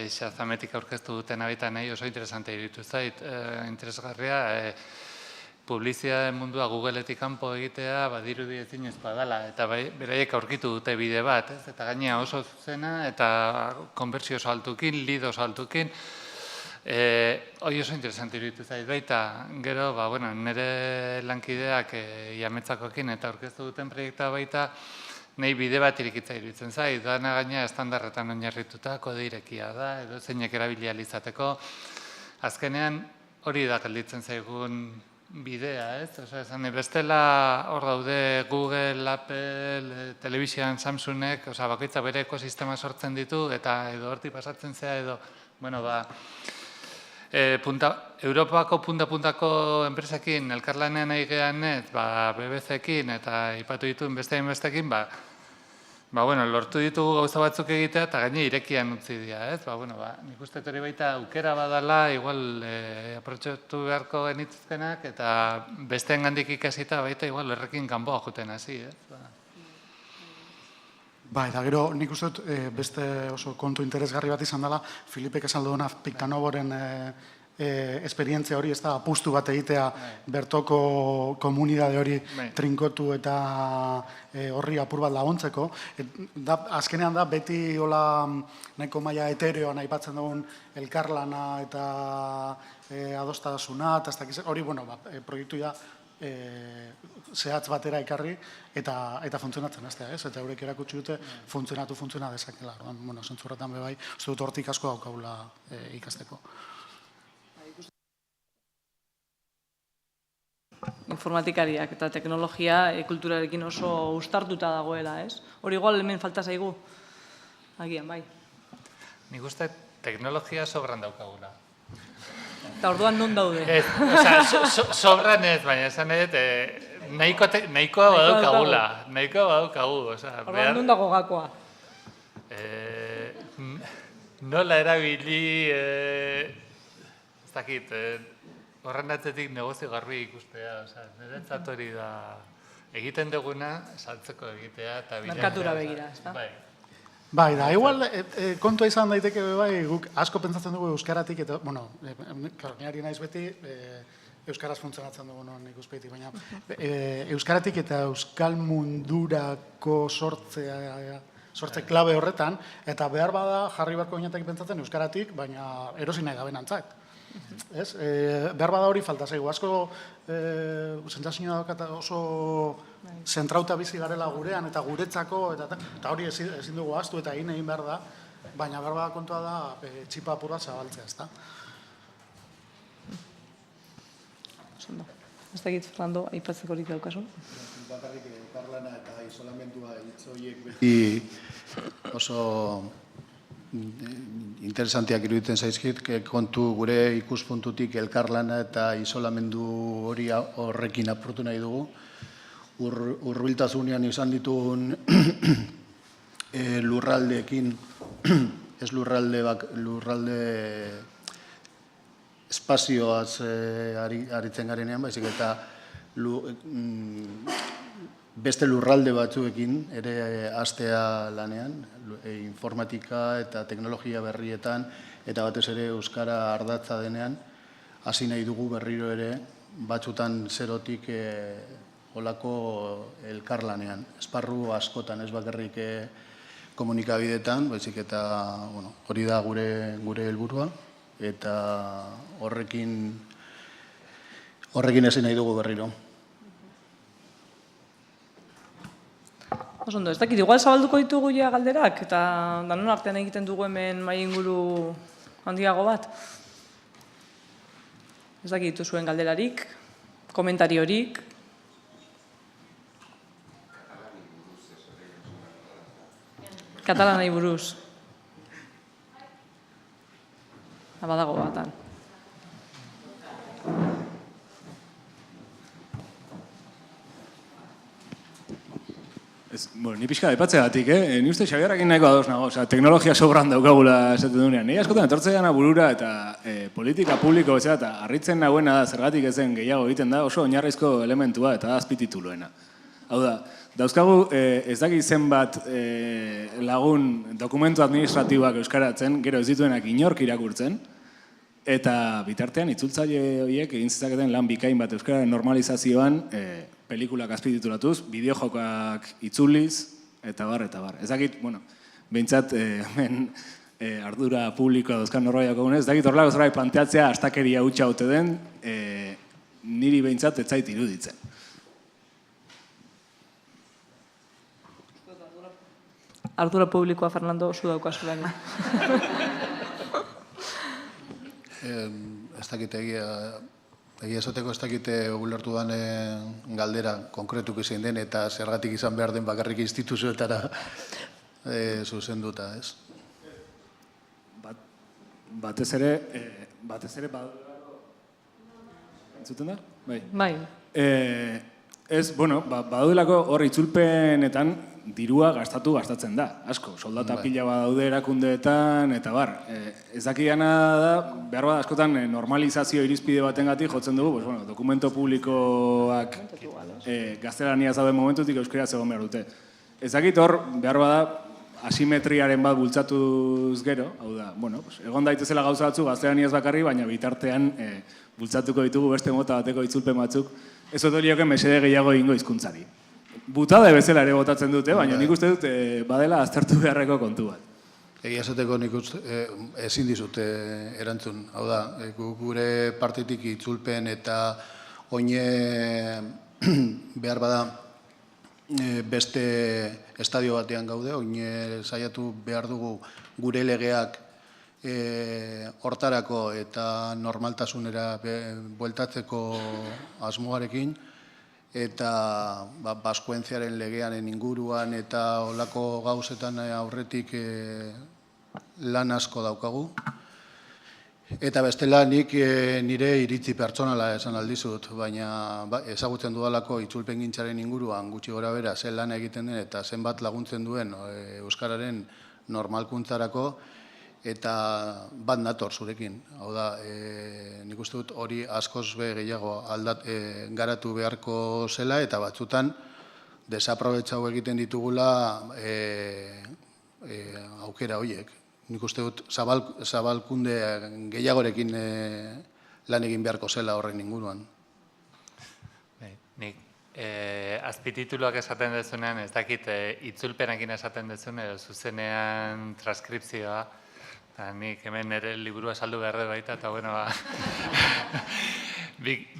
Shazametik aurkeztu duten abitan nahi oso interesante iritu zait, interesgarria, publizitate mundua Googleetik kanpo egitea badirudi ezinez badala, eta beraiek aurkitu dute bide bat, eta gainea oso zuzena, eta konbertsio oso altukin, lead oso altukin, hori oso interesante iritu zait baita, gero, nire lankideak Iametzakoekin eta aurkeztu duten proiektua baita, nahi bide bat irikitza iruditzen zait, dana gaina estandarretan oinarrituta, kode irekia da, edo zeinek erabilia izateko. Azkenean hori da gelditzen zaigun bidea, ez? Esan bestela hor daude Google, Apple, Television, Samsungek, bakoitzak bere ekosistema sortzen ditu, eta edo hortik pasatzen zea, edo, Europako punta-puntako enpresekin elkarlanean egigean ez, BBC-ekin eta ipatu dituen bestekin, lortu ditugu gauza batzuk egitea eta gaine irekian utzi dira, ez? Nik uste hori baita aukera badala, igual aprotxatu beharko genitzkenak eta besteen gandik ikasita baita igual errekin kanboa juten hasi, ez? Eta gero nik uste dut beste oso kontu interesgarri bat izan dela, Filipek esan duena Piktanoboren esperientzia hori, ez da, apustu bat egitea bertoko komunidade hori trinkotu eta horri apur bat laguntzeko. Azkenean da, beti hola nahiko maila etereoan aipatzen dugun elkarlana eta adostasuna, eta hori, proiektu ja zehatz batera ekarri eta funtzionatzen aztea, ez? Eta eurek erakutsi dute funtsiona dezakela. Zentzurretan bebai, uste dut hortik asko daukagula ikasteko. Informatikariak eta teknologia kulturarekin oso uztartuta dagoela, ez? Hori igual hemen falta zaigu, agian, bai. Nik uste teknologia sobran daukagula. Eta orduan non daude? Sobran ez, baina esan edo, nahikoa badaukagula, nahikoa badaukagu. Orduan nun dago gakoa. Nola erabili, ez dakit, horren atzetik negozio garbi ikustea, niretzat hori da egiten duguna, saltzeko egitea eta bilatzea. Merkatura begira, ezta? Bai, da, igual, kontua izan daiteke, bai, guk asko pentsatzen dugu euskaratik, eta, bueno, nire naiz beti, euskaraz funtzionatzen dugu non ikuspeitik, baina euskaratik eta euskal mundurako sortze klabe horretan, eta behar bada jarri beharko ginetak pentsatzen euskaratik, baina erosi nahi gabe nantzak. Behar bada hori falta zaigu. Asko sentsazioa daukat oso zentrauta bizi garela gurean eta guretzako, eta hori ezin dugu ahaztu eta egin behar da, baina behar bada kontua da txipa apur bat zabaltzea, ezta? Ondo. Ez dakit, Fernando, aipatzeko horik daukasun? Bakarrik elkarlana eta isolamendua hitz horiek beti oso interesantiak iruditzen zaizkit, kontu gure ikuspuntutik elkarlana eta isolamendu hori horrekin apurtu nahi dugu. Hurbiltasunean izan ditugun lurraldeekin, ez lurralde espazioaz aritzen garenean, baizik eta beste lurralde batzuekin ere hastea lanean, informatika eta teknologia berrietan, eta batez ere euskara ardatza denean, hasi nahi dugu berriro ere, batzutan zerotik olako elkarlanean. Esparru askotan, ez bakarrik komunikabidetan, baizik eta hori da gure helburua, eta horrekin ezin nahi dugu berriro. Oso ondo, ez dakit, igual zabalduko ditugu ja galderak, eta danon artean egiten dugu hemen mai inguru handiago bat. Ez dakit dituzuen galderarik, komentariorik. Katalanei buruz. Badago batan. Ni pixka aipatzeagatik, ni uste Xabiarrekin nahiko ados nago, teknologia sobran daukagula esaten duenean. Ni askotan etortzen gana burura eta politika publiko bezala eta harritzen nagoena da zergatik ezen gehiago egiten da oso oinarrizko elementua eta azpitituluena. Hau da, dauzkagu ez dakit zenbat lagun dokumentu administratiboak euskaratzen, gero ez dituenak inork irakurtzen, eta bitartean itzultzaile horiek egin zezaketen lan bikain bat euskararen normalizazioan pelikulak azpititulatuz, bideojokak itzuliz, eta bar, eta bar. Ez dakit, behintzat, hemen ardura publikoa dauzkan norbaiak egunez, ez dakit horrelako zerbait planteatzea astakeria hutsa haute den, niri behintzat ez zait iruditzen. Ardura publikoa, Fernando, zu daukazu lan. Ez dakit egia esateko ez dakite ulertu den galdera konkretuk izan den eta zergatik izan behar den bakarrik instituzioetara zuzenduta, ez? Batez ere entzuten da? Bai. Ez, badaudelako hor itzulpenetan dirua gastatzen da, asko. Soldata pila badaude erakundeetan, eta bar. Ez dakidana da, behar bat askotan normalizazio irizpide batengatik jotzen dugu, dokumento publikoak gaztelania zauden momentutik euskaraz egon behar dute. Ez dakit hor, behar bada, asimetriaren bat bultzatuz gero, hau da, egon daitezela gauza batzu gaztelaniaz bakarri, baina bitartean bultzatuko ditugu beste mota bateko itzulpen batzuk, ez otorioken mesede gehiago egingo hizkuntzari. Butade bezala ere botatzen dute, baina nik uste dut badela aztertu beharreko kontu bat. Egia esateko nik ezin dizute erantzun. Hau da, gure partitik itzulpen eta oine behar bada beste estadio batean gaude, oine saiatu behar dugu gure legeak hortarako eta normaltasunera bueltatzeko asmoarekin, eta baskuentziaren legearen inguruan eta olako gauzetan aurretik lan asko daukagu. Eta bestela nik nire iritzi pertsonala esan aldizut, baina ezagutzen dudalako itzulpengintzaren inguruan gutxi gora bera zen lan egiten den eta zenbat laguntzen duen euskararen normalkuntzarako eta bat nator zurekin. Hau da, nik uste dut hori askoz gehiago garatu beharko zela eta batzutan desaprobetxau egiten ditugula aukera horiek. Nik uste dut zabalkunde gehiagorekin lan egin beharko zela horren inguruan. Nik azpitituluak esaten dezunean, ez dakit itzulpenekin esaten dezun edo zuzenean transkripzioa, eta nik hemen ere liburua saldu behar dut baita, eta bueno,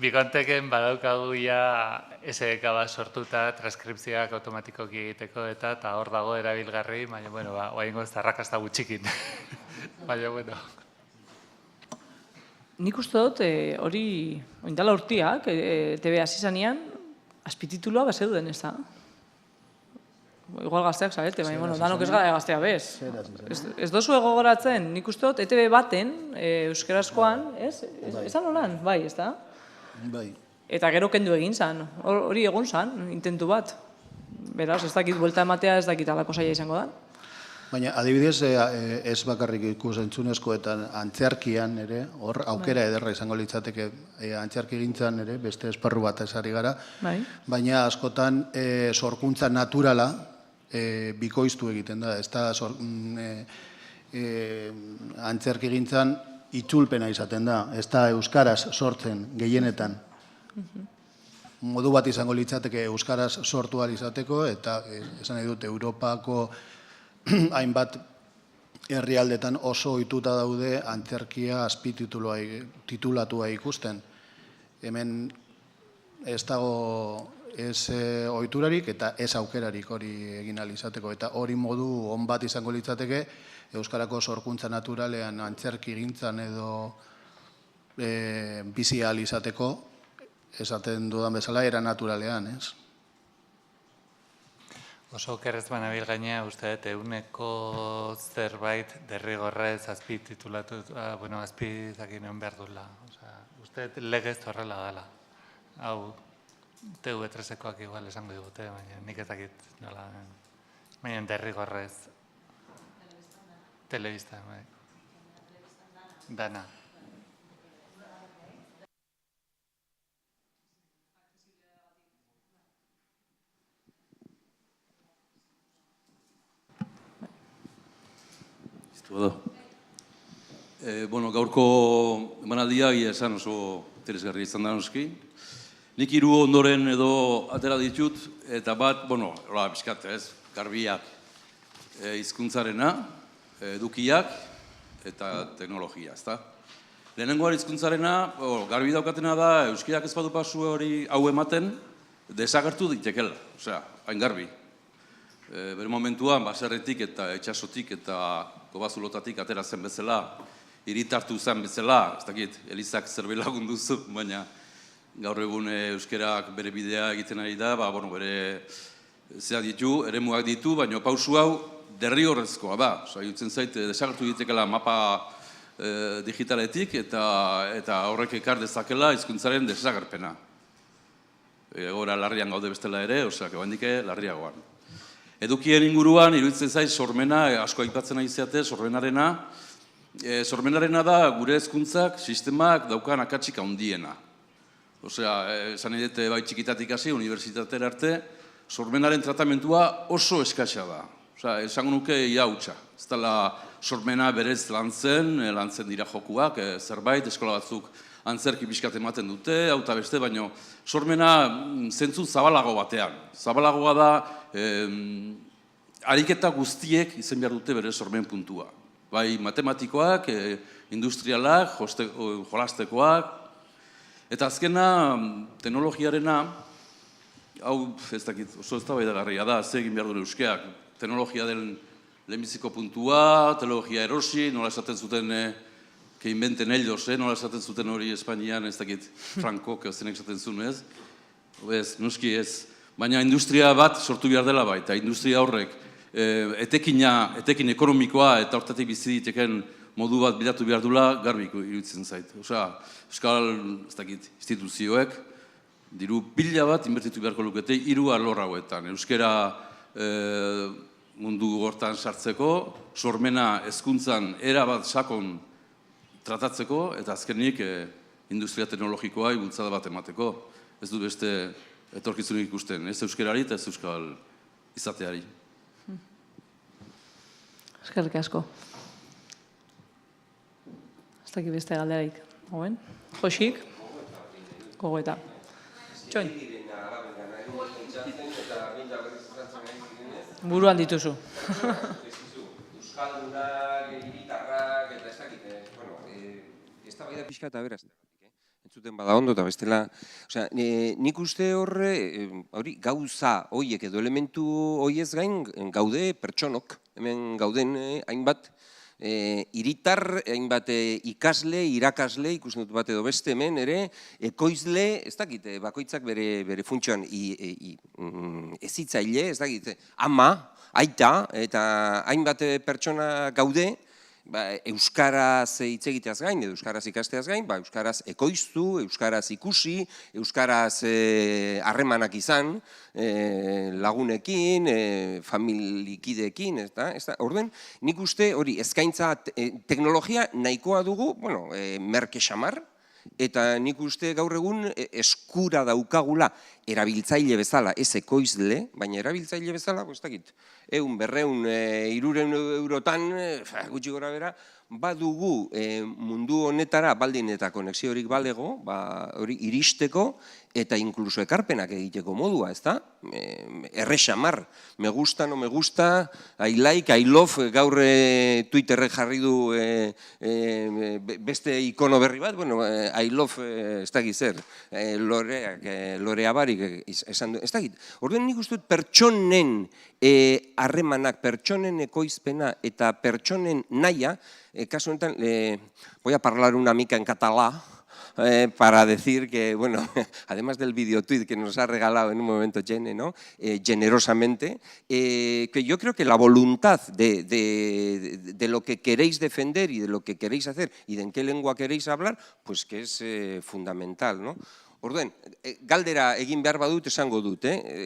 bikonteken badaukagu ja SDK bat sortuta transkripzioak automatikoki egiteko eta hor dago erabilgarri, baina, bueno, oaingo ez arrakasta gutxikin. Baina, bueno. Nik uste dut hori oindala urtiak, TV hasi zanean, azpititulua bezeuden ez da. Igual gazteak zarete, baina, bueno, danok ez gara gaztea bez. Ez dozu egogoratzen, nik uste dut ETV baten, euskarazkoan, ez? Ez da nolan, bai, ez da? Bai. Eta gero kendu egin zan, hori egon zan, intentu bat. Beraz, ez dakit buelta ematea, ez dakit alako zaila izango da. Baina, adibidez, ez bakarrik ikus-entzunezko eta antzerkian ere, hor aukera ederra izango litzateke antzerki gintzan ere, beste esparru bat ezari gara, baina askotan sorkuntza naturala bikoiztu egiten da, ez da antzerki gintzan itzulpena izaten da, ez da euskaraz sortzen gehienetan. Modu bat izango litzateke euskaraz sortu ahal izateko, eta esan nahi dut Europako hainbat herrialdetan oso ohituta daude antzerkia azpititulatua ikusten. Hemen ez dago ez ohiturarik eta ez aukerarik hori egin ahal izateko. Eta hori modu on bat izango litzateke euskarako sorkuntza naturalean antzerki gintzan edo bizi ahal izateko, esaten dudan bezala, era naturalean, ez? Oso okerrez banabil gainea, uste dut, eguneko zerbait derrigorrez azpititulatu, bueno, azpitakin egon behar dula. Uste dut legez horrela dela. Hau, TV3-ekoak igual esango digute, baina nik ezakit nola, baina derrigorrez. Telebista, bai. Dana. Bueno, gaurko emanaldia egia esan oso interesgarria izan da noski. Nik 3 ondoren edo atera ditut, eta bat, bueno, hola, bizkat, ez, garbiak hizkuntzarena, edukiak eta teknologia, ezta? Lehenengoa hizkuntzarena, garbi daukatena da, euskiak ez badu pasu hori hau ematen, desagertu ditekela, osea, hain garbi. Bere momentuan, baserretik eta itxasotik eta kobazulotatik atera zen bezala, hiritartu zen bezala, ez dakit, Elizak zerbait lagundu zu, baina gaur egun euskerak bere bidea egiten ari da, bueno, bere zea ditu, eremuak ditu, baina pausu hau derrigorrezkoa da. Jutzen zait, desagertu ditekela mapa digitaletik eta horrek ekar dezakela hizkuntzaren desagerpena. Egora larrian gaude bestela ere, osea, bandike larriagoan. Edukien inguruan, iruditzen zait, sormena, asko aipatzen nahi zeate, sormenarena. Sormenarena da gure hezkuntzak, sistemak daukan akatsik handiena. Osea, esan nahi dute bai txikitatik hasi, unibertsitatera arte, sormenaren tratamentua oso eskasa da. Osea, esango nuke ia hutsa. Ez dela sormena berez lantzen dira jokuak, zerbait, eskola batzuk antzerki pixkat ematen dute, hau eta beste, baina sormena zentzu zabalago batean. Zabalagoa da, ariketa guztiek izen behar dute bere sormen puntua. Bai matematikoak, industrialak, jolastekoak, eta azkena teknologiarena, hau ez dakit, oso ez da baidagarria da, ze egin behar duen euskeak, teknologia den lehenbiziko puntua, teknologia erosi, nola esaten zuten que inventen ellos, nola esaten zuten hori Espainian, ez dakit, Frankok zenek esaten zuen, ez? Ez, noski ez. Baina industria bat sortu behar dela baita, industria horrek etekin ekonomikoa eta hortatik bizi diteken modu bat bilatu behar dula garbi iruditzen zait. Osea, euskal, ez dakit, instituzioek, diru pila bat inbertitu beharko lukete 3 alor hauetan. Euskara mundu hortan sartzeko, sormena hezkuntzan era bat sakon tratatzeko, eta azkenik industria teknologikoa bultzada bat emateko. Ez du beste etorkizunik ikusten, ez euskarari eta ez euskal izateari. Eskerrik asko. Ez dakit beste galderaik. Hauen? Josik? Gogoeta. Txoin. Buruan dituzu. Euskaldunak, hiritarrak, eta ez dakit, ez da baida pixka eta beraz. Entzuten bada ondo eta bestela, osea, nik uste horre, hori, gauza hoiek edo elementu hoiez gain gaude pertsonok, hemen gauden hainbat hiritar, hainbat ikasle, irakasle, ikusten dut bat edo beste hemen ere, ekoizle, ez dakit, bakoitzak bere funtzioan ezitzaile, ez dakit, ama, aita, eta hainbat pertsona gaude, euskaraz hitz egiteaz gain, edo euskaraz ikasteaz gain, euskaraz ekoiztu, euskaraz ikusi, euskaraz harremanak izan, lagunekin, familikideekin, orden, nik uste hori eskaintza teknologia nahikoa dugu, merke xamar, eta nik uste gaur egun eskura daukagula erabiltzaile bezala, ez ekoizle, baina erabiltzaile bezala, ez dakit, 100, 200, 300 eurotan, gutxi gora bera, badugu mundu honetara baldin eta konexiorik balego, hori iristeko eta inkluso ekarpenak egiteko modua, ez da? Errexamar, me gusta, no me gusta, I like, I love, gaur Twitterrek jarri du beste ikono berri bat, I love, ez dakit zer, Lorea barik esan du, ez dakit. Orduan nik uste dut pertsonen harremanak, pertsonen ekoizpena eta pertsonen naia, kasu honetan, voy a parlar una mica en catalá, para decir que, además del videotuit que nos ha regalado en un momento Gene, ¿no? Generosamente, que yo creo que la voluntad de lo que queréis defender y de lo que queréis hacer y de en qué lengua queréis hablar, pues que es fundamental, ¿no? Orduan, galdera egin behar badut esango dut,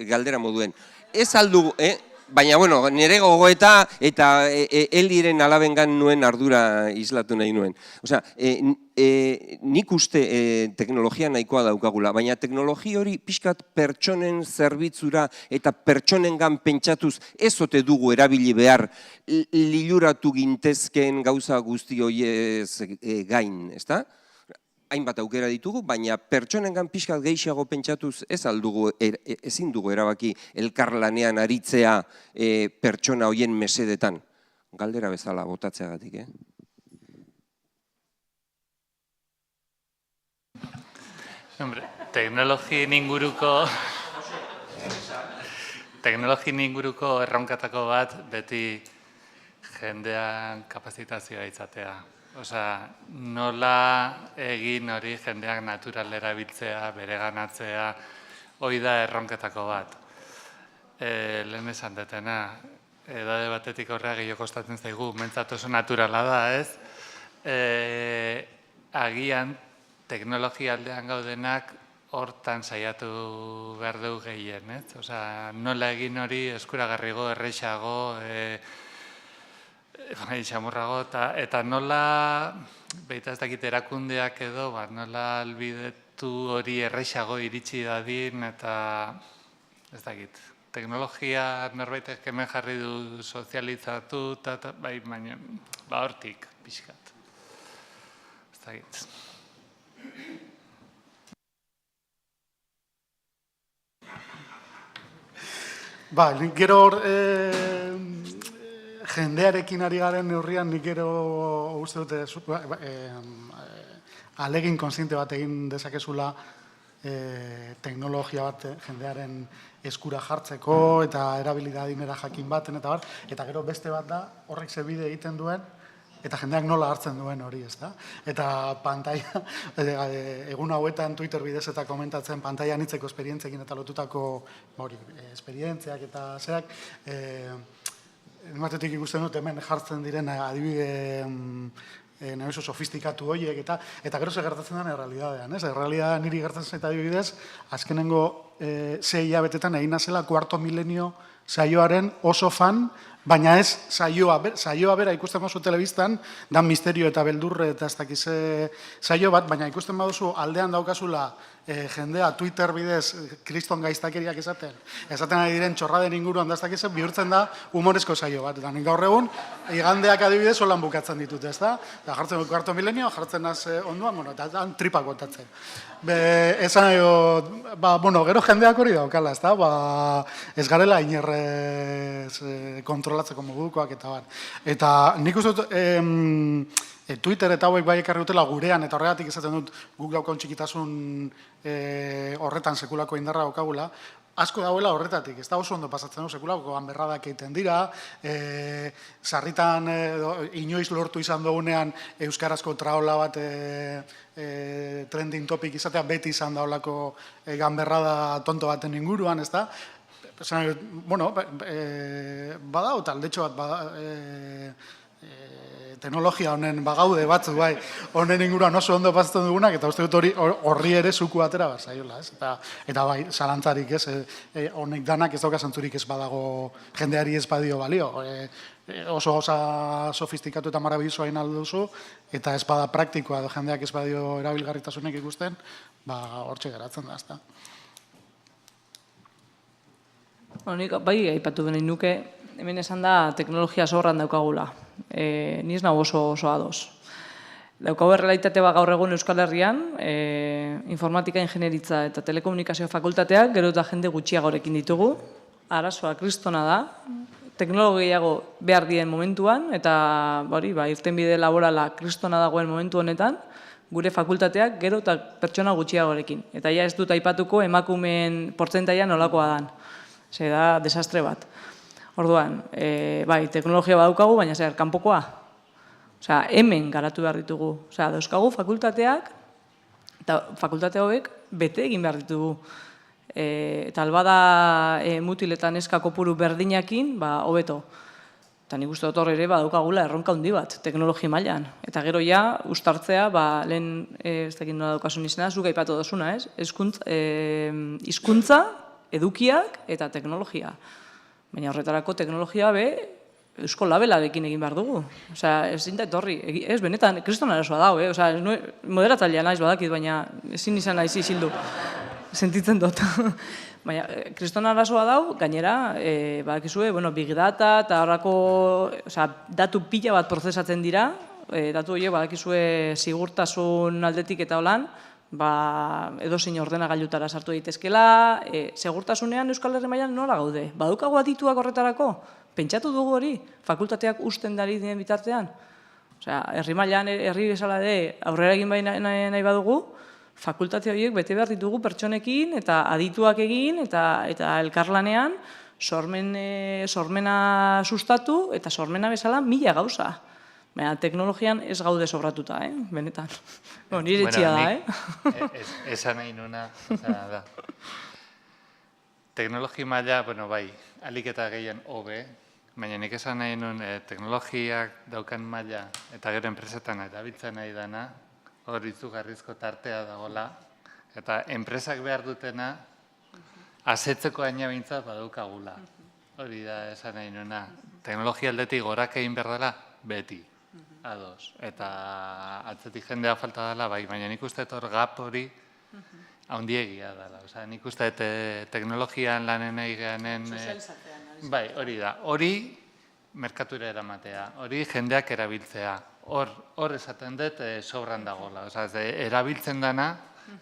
galdera moduen. Ez aldu, baina, nire gogoeta eta Eliren alabengan nuen ardura islatu nahi nuen. Osea, nik uste teknologia nahikoa daukagula, baina teknologia hori pixkat pertsonen zerbitzura eta pertsonengan pentsatuz ez ote dugu erabili behar liluratu gintezken gauza guzti horiez gain, ezta? Hainbat aukera ditugu, baina pertsonengan pixkat gehiago pentsatuz ezin dugu erabaki elkarlanean aritzea pertsona horien mesedetan. Galdera bezala botatzeagatik, Hombre, teknologien inguruko erronkatako bat beti jendean kapazitazioa izatea. Osea, nola egin hori jendeak natural erabiltzea, bereganatzea, hori da erronketako bat. Lehen esan detena, edade batetik horrea gehiago kostatzen zaigu, mentzat oso naturala da, ez? Agian, teknologia aldean gaudenak hortan saiatu behar dugu gehien, ez? Osea, nola egin hori eskuragarrigo, errexago, xamurrago, eta nola, baita ez dakit erakundeak edo, nola albidetu hori errexago iritsi dadin, eta ez dakit, teknologia norbaitek hemen jarri du sozializatu, baina, hortik, pixkat. Ez dakit. Gero hor, jendearekin ari garen neurrian, nik gero uste dute alegin konsiente bat egin dezakezula teknologia bat jendearen eskura jartzeko eta erabilidadinera jakin baten eta bar, eta gero beste bat da horrek zebide egiten duen eta jendeak nola hartzen duen hori, ez da? Eta pantaia, egun hauetan Twitter bidez eta komentatzen pantaia anitzeko esperientzekin eta lotutako esperientziak eta zeak, batetik ikusten dut hemen jartzen diren adibide oso sofistikatu horiek eta gero ze gertatzen den errealidadean, ez? Errealidadea niri gertatzen zait adibidez, azkenengo 6 hilabetetan egin nazela Kuarto Milenio saioaren oso fan, baina ez saioa bera ikusten baduzu telebistan, dan misterio eta beldurre eta ez dakize saio bat, baina ikusten baduzu aldean daukazula jendea Twitter bidez kriston gaiztakeriak esaten ari diren txorraden inguruan da ez dakize, bihurtzen da humorezko saio bat. Eta nik gaur egun, igandeak adibidez holan bukatzen ditut, ez da? Eta jartzen dut Kuarto Milenio, jartzen naz onduan, eta tripak kontatzen. Esan nahi, gero jendeak hori daukala, ez da? Ez garela inerrez kontrolatzeko modukoak eta bar. Eta nik uste dut, Twitter eta hauek bai ekarri dutela gurean, eta horregatik esaten dut guk daukon txikitasun horretan sekulako indarra daukagula, asko dauela horretatik, ez da oso ondo pasatzen du sekulako ganberradak egiten dira, sarritan inoiz lortu izan dugunean euskarazko traola bat trending topic izatea beti izan daulako ganberrada tonto baten inguruan, ez da? Badao, taldetxo bat teknologia honen bagaude batzu, bai, honen inguruan oso ondo pasatzen dugunak, eta uste dut horri ere zuku atera bat zaiola, ez? Eta bai, zalantzarik ez, honek danak ez dauka zantzurik ez badago jendeari ez badio balio. Oso gauza sofistikatu eta marabillosoa egin alduzu, eta ez bada praktikoa edo jendeak ez badio erabilgarritasunek ikusten, hortxe geratzen da, ez da. Nik bai, aipatu benahi nuke, hemen esan da teknologia zorran daukagula. Ni ez nago oso ados. Daukagu errealitate bat gaur egun Euskal Herrian, informatika, ingenieritza eta telekomunikazio fakultateak, gero eta jende gutxiagorekin ditugu. Arazoa kristona da, teknologiago behar dien momentuan, eta irtenbide laborala kristona dagoen momentu honetan, gure fakultateak gero eta pertsona gutxiagorekin. Eta ja ez dut aipatuko emakumeen portzentaia nolakoa dan. Zer da, desastre bat. Orduan, bai, teknologia badaukagu, baina zer, kanpokoa. Osea, hemen garatu behar ditugu. Osea, dauzkagu fakultateak, eta fakultate hauek bete egin behar ditugu. Eta albada mutiletan neska kopuru berdinakin, hobeto. Eta nik uste dut hor ere badaukagula erronka handi bat, teknologi mailan. Eta gero ja, ustartzea, lehen, ez dakit nola daukasun izena, zuk aipatu dozuna, ez? Hizkuntza, edukiak eta teknologia. Baina horretarako teknologia eusko labelarekin egin behar dugu. Osea, ezin da etorri. Ez, benetan, kriston arazoa dago, Osea, moderatzailea naiz badakit, baina ezin izan naiz izildu. Sentitzen dut. Baina, kriston arazoa dago, gainera, badakizue, Big Data eta horrako, datu pila bat prozesatzen dira, datu horiek badakizue sigurtasun aldetik eta holan, edozein ordenagailutara sartu daitezkela, segurtasunean Euskal Herri mailan nola gaude? Badukago adituak horretarako? Pentsatu dugu hori, fakultateak usten dari dien bitartean? Osea, herri mailan, herri bezala aurrera egin nahi badugu, fakultate horiek bete behar ditugu pertsonekin eta adituak egin eta elkarlanean sormena sustatu eta sormena bezala 1000 gauza. Baina, teknologian ez gaude sobratuta, benetan. Nire txia da, Esan nahi nuna, da. Teknologi maila, bai, alik eta gehien hobe, baina nik esan nahi nun, teknologiak daukan maila eta gero enpresetan erabiltzen nahi dana, hor izugarrizko tartea dagoela, eta enpresak behar dutena, asetzeko aina bintzat badaukagula. Hori da esan nahi nuna. Teknologia aldetik gorak egin behar dela, beti. Ados. Eta atzetik jendea falta dela, baina nik uste hor gap hori handiegia dela. Nik uste teknologian lanen egianen... Bai, hori da. Hori merkatura eramatea, hori jendeak erabiltzea. Hor esaten dut sobran dagoela. Erabiltzen dana,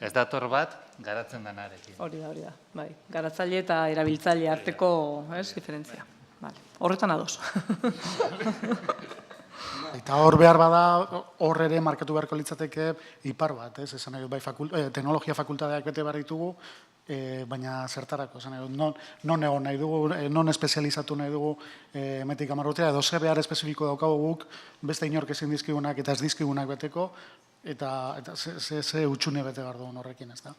ez dator bat, garatzen danarekin. Hori da. Bai, garatzaile eta erabiltzaile arteko diferentzia. Horretan ados. Eta hor behar bada, hor ere markatu beharko litzateke ipar bat, esan nahi dut, teknologia fakultateak bete behar ditugu, baina zertarako, esan nahi dut, non egon nahi dugu, non espezializatu nahi dugu emetik 10 urtea, edo ze behar espezifiko daukagu guk, beste inork ezin dizkigunak eta ez dizkigunak beteko, eta ze utxune bete behar dugun horrekin, ez da.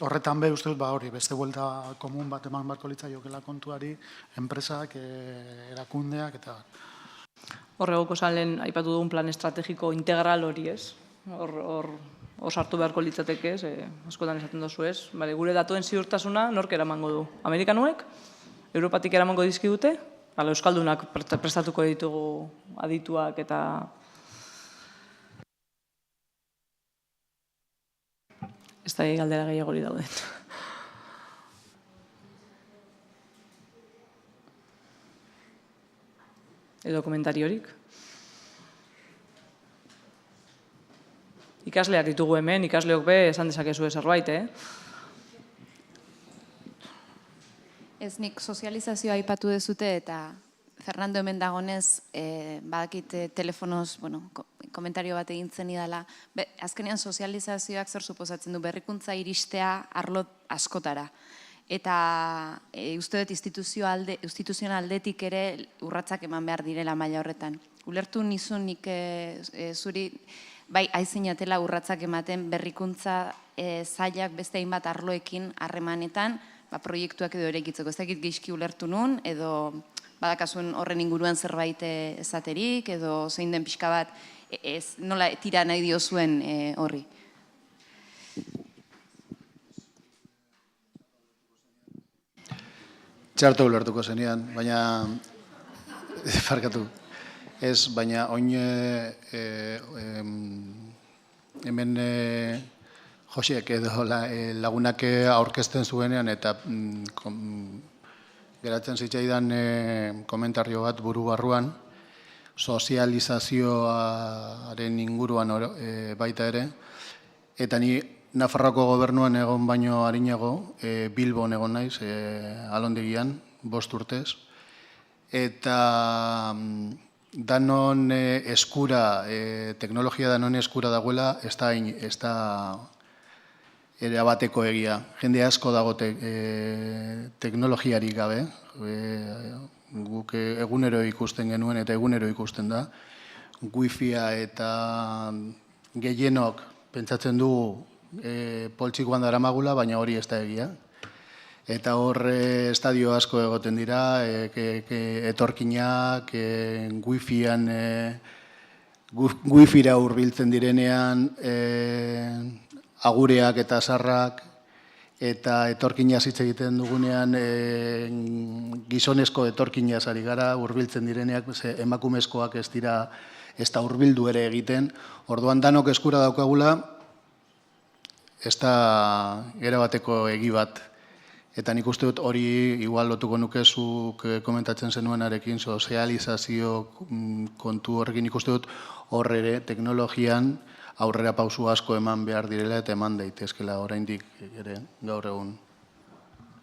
horretan be, uste dut, hori, beste buelta komun bat eman barko litzaiokela kontuari, enpresak, erakundeak, eta... Horregoko lehen aipatu dugun plan estrategiko integral hori ez. Hor sartu beharko litzateke ez, askotan esaten dozu ez. Gure datuen ziurtasuna nork eramango du. Amerikanuek, Europatik eramango dizkigute, Euskaldunak prestatuko ditugu adituak eta... Ez da galdera gehiago hori dauden. Edo komentariorik. Ikasleak ditugu hemen, ikasleok be esan dezakezu zerbait, Ez nik sozializazioa aipatu dezute eta Fernando hemen dagonez, badakit telefonoz, komentario bat egin zen idala, azkenean sozializazioak zer suposatzen du berrikuntza iristea arlo askotara. Eta uste dut instituzioen aldetik ere urratsak eman behar direla maila horretan. Ulertu nizun nik zuri, bai aizinatela urratsak ematen berrikuntza zailak beste hainbat arloekin harremanetan, proiektuak edo eraikitzeko. Ez dakit gehiski ulertu nun, edo badakazun horren inguruan zerbait esaterik, edo zein den pixka bat, nola tira nahi diozuen horri. Txarto ulertuko zenean, baina, farkatu, ez, baina oin hemen Josiek edo lagunak aurkezten zuenean eta geratzen zitzaidan komentario bat buru barruan, sozializazioaren inguruan baita ere, eta ni Nafarroako gobernuan egon baino arinago, Bilbon egon naiz, Alondegian, 5 urtez, eta danon eskura, teknologia danon eskura dagoela, ez da erabateko egia. Jende asko dago teknologiarik gabe, guk egunero ikusten genuen eta egunero ikusten da, wifia eta gehienok pentsatzen dugu poltsikoan daramagula, baina hori ez da egia. Eta hor estadio asko egoten dira, etorkinak, wifira hurbiltzen direnean, agureak eta sarrak, eta etorkinaz hitz egiten dugunean gizonezko etorkinaz ari gara, hurbiltzen direneak, emakumezkoak ez dira, ez da hurbildu ere egiten. Orduan danok eskura daukagula, ez da erabateko egi bat. Eta nik uste dut hori igual lotuko nukezuk komentatzen zenuenarekin, sozializazio kontu horrekin nik uste dut horre ere teknologian aurrera pausu asko eman behar direla eta eman daitezkela oraindik ere gaur egun.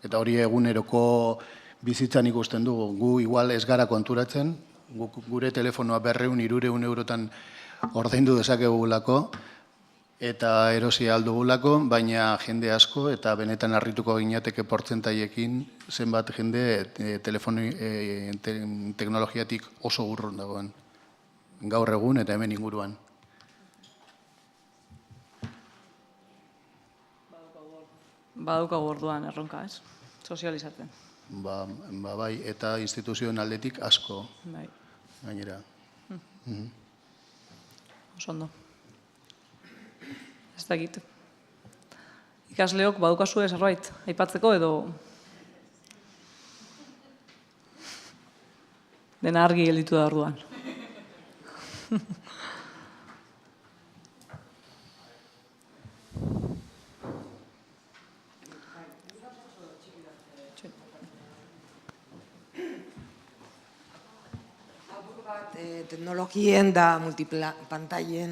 Eta hori eguneroko bizitzan ikusten dugu. Gu igual ez gara konturatzen, gure telefonoa 200-300 eurotan ordaindu dezakegulako, eta erosi aldugulako, baina jende asko eta benetan harrituko ginateke portzentaiekin zenbat jende teknologiatik oso urrun dagoen. Gaur egun eta hemen inguruan. Badaukagu orduan erronka, ez? Sozializatzen. Bai, eta instituzioen aldetik asko gainera. Oso ondo. Ez dakit. Ikasleok badaukazu zerbait aipatzeko edo dena argi gelditu da orduan. Teknologien da multipantaien